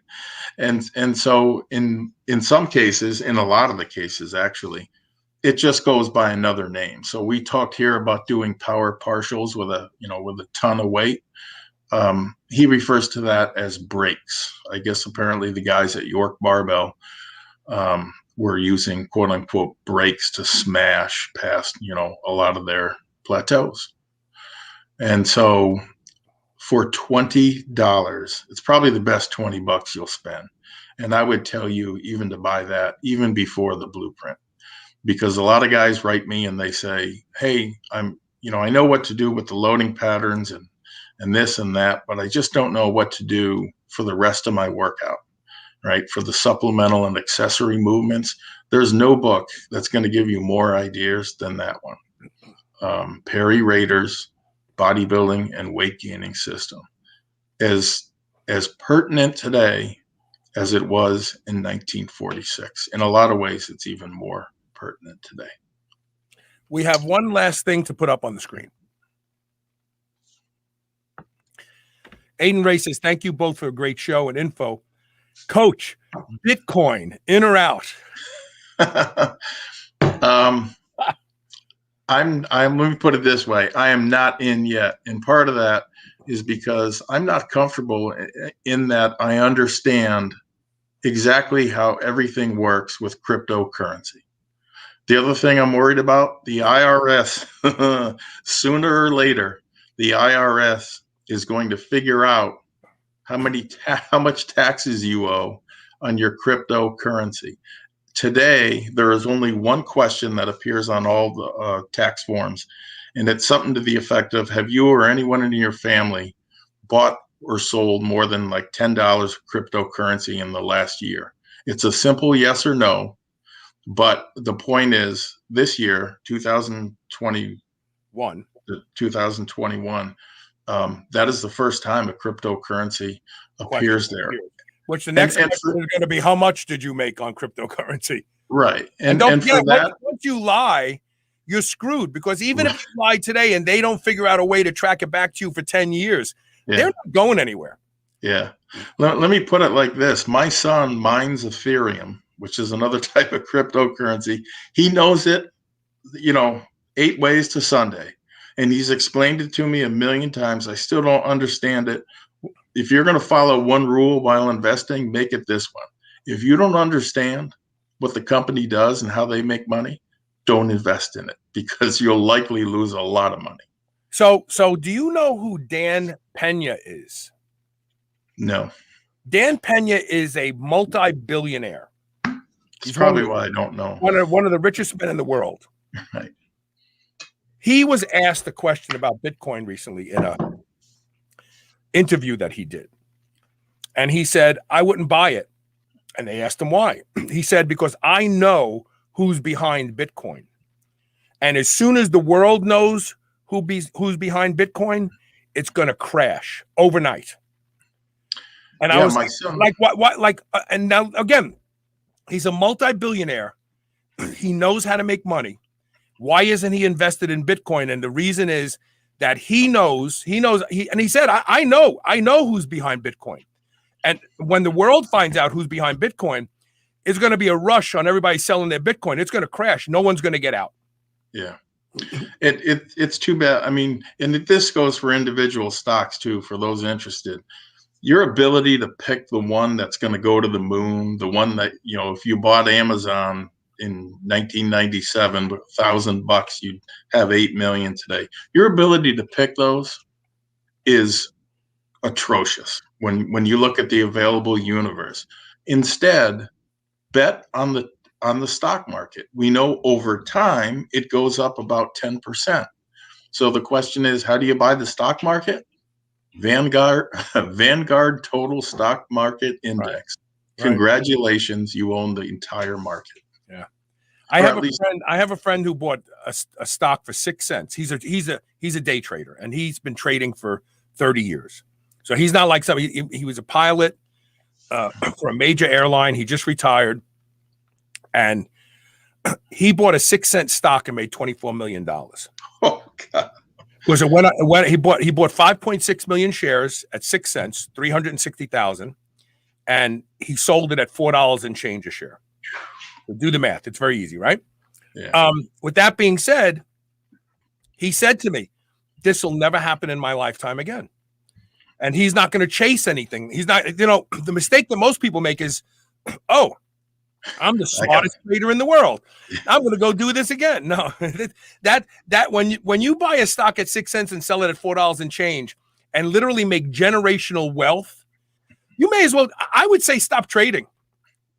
And so in some cases, in a lot of the cases, actually, it just goes by another name. So we talked here about doing power partials with a ton of weight. He refers to that as breaks. I guess apparently the guys at York Barbell were using quote unquote breaks to smash past, a lot of their plateaus. And so for $20, it's probably the best $20 you'll spend. And I would tell you even to buy that even before the BluePrint, because a lot of guys write me and they say, hey, I know what to do with the loading patterns and this and that, but I just don't know what to do for the rest of my workout, right? For the supplemental and accessory movements. There's no book that's going to give you more ideas than that one. Perry Rader's Bodybuilding and Weight Gaining System, as pertinent today as it was in 1946. In a lot of ways, it's even more pertinent today. We have one last thing to put up on the screen. Aiden Ray says, thank you both for a great show and info. Coach, Bitcoin, in or out? Let me put it this way. I am not in yet. And part of that is because I'm not comfortable in that I understand exactly how everything works with cryptocurrency. The other thing I'm worried about, the IRS, sooner or later, the IRS is going to figure out how much taxes you owe on your cryptocurrency. Today, there is only one question that appears on all the tax forms, and it's something to the effect of, have you or anyone in your family bought or sold more than like $10 of cryptocurrency in the last year? It's a simple yes or no. But the point is, this year, 2021, that is the first time a cryptocurrency appears there. Which the next question is going to be, how much did you make on cryptocurrency? Right. And don't forget, once you lie, you're screwed, because even if you lie today and they don't figure out a way to track it back to you for 10 years, they're not going anywhere. Yeah. Let me put it like this. My son mines Ethereum, which is another type of cryptocurrency. He knows it, 8 ways to Sunday. And he's explained it to me a million times. I still don't understand it. If you're going to follow one rule while investing, make it this one. If you don't understand what the company does and how they make money, don't invest in it, because you'll likely lose a lot of money. So do you know who Dan Pena is? No. Dan Pena is a multi-billionaire. He's probably why I don't know. One of the richest men in the world. Right. He was asked a question about Bitcoin recently in a interview that he did. And he said, I wouldn't buy it. And they asked him why. He said, because I know who's behind Bitcoin. And as soon as the world knows who's behind Bitcoin, it's going to crash overnight. And I was like, what? Like, and now again, he's a multi-billionaire. He knows how to make money. Why isn't he invested in Bitcoin? And the reason is that he said, I know who's behind Bitcoin. And when the world finds out who's behind Bitcoin, it's going to be a rush on everybody selling their Bitcoin. It's going to crash. No one's going to get out. Yeah. It's too bad. I mean, and this goes for individual stocks too, for those interested. Your ability to pick the one that's going to go to the moon, the one that, if you bought Amazon in 1997, $1,000, you'd have 8 million today. Your ability to pick those is atrocious when you look at the available universe. Instead, bet on the stock market. We know over time it goes up about 10%. So the question is, how do you buy the stock market? Vanguard Total Stock Market Index. Right. Congratulations, you own the entire market. Yeah. I have a friend who bought a stock for 6 cents. He's a day trader, and he's been trading for 30 years. So he's not like somebody. He was a pilot for a major airline. He just retired, and he bought a 6 cent stock and made $24 million. Oh God! Because he bought 5.6 million shares at 6 cents, 360,000, and he sold it at $4 and change a share. So do the math; it's very easy, right? Yeah. With that being said, he said to me, "This will never happen in my lifetime again." And he's not going to chase anything. He's not, the mistake that most people make is, oh, I'm the smartest trader in the world. I'm going to go do this again. No, that when you buy a stock at 6 cents and sell it at $4 and change and literally make generational wealth, you may as well, I would say, stop trading,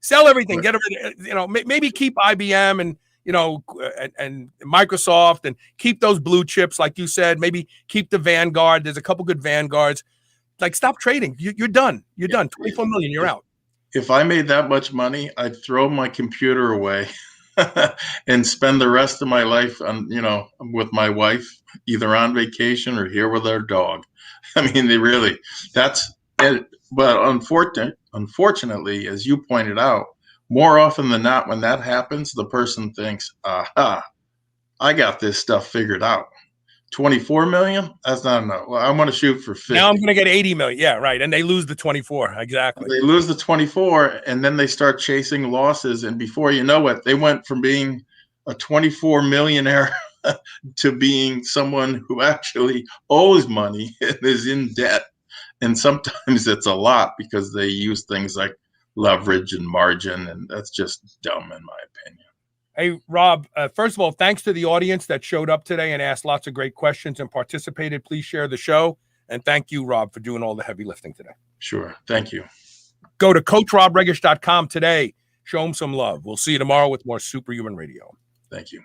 sell everything, get everything, maybe keep IBM and Microsoft and keep those blue chips. Like you said, maybe keep the Vanguard. There's a couple good Vanguards. Like, stop trading. You're done. You're done. 24 million. You're out. If I made that much money, I'd throw my computer away and spend the rest of my life on, with my wife, either on vacation or here with our dog. I mean, that's it. But unfortunately, as you pointed out, more often than not, when that happens, the person thinks, aha, I got this stuff figured out. 24 million? That's not enough. Well, I want to shoot for 50. Now I'm going to get 80 million. Yeah, right. And they lose the 24. Exactly. They lose the 24, and then they start chasing losses. And before you know it, they went from being a 24 millionaire to being someone who actually owes money and is in debt. And sometimes it's a lot because they use things like leverage and margin, and that's just dumb in my opinion. Hey, Rob, first of all, thanks to the audience that showed up today and asked lots of great questions and participated. Please share the show. And thank you, Rob, for doing all the heavy lifting today. Sure. Thank you. Go to CoachRobRegish.com today. Show him some love. We'll see you tomorrow with more Superhuman Radio. Thank you.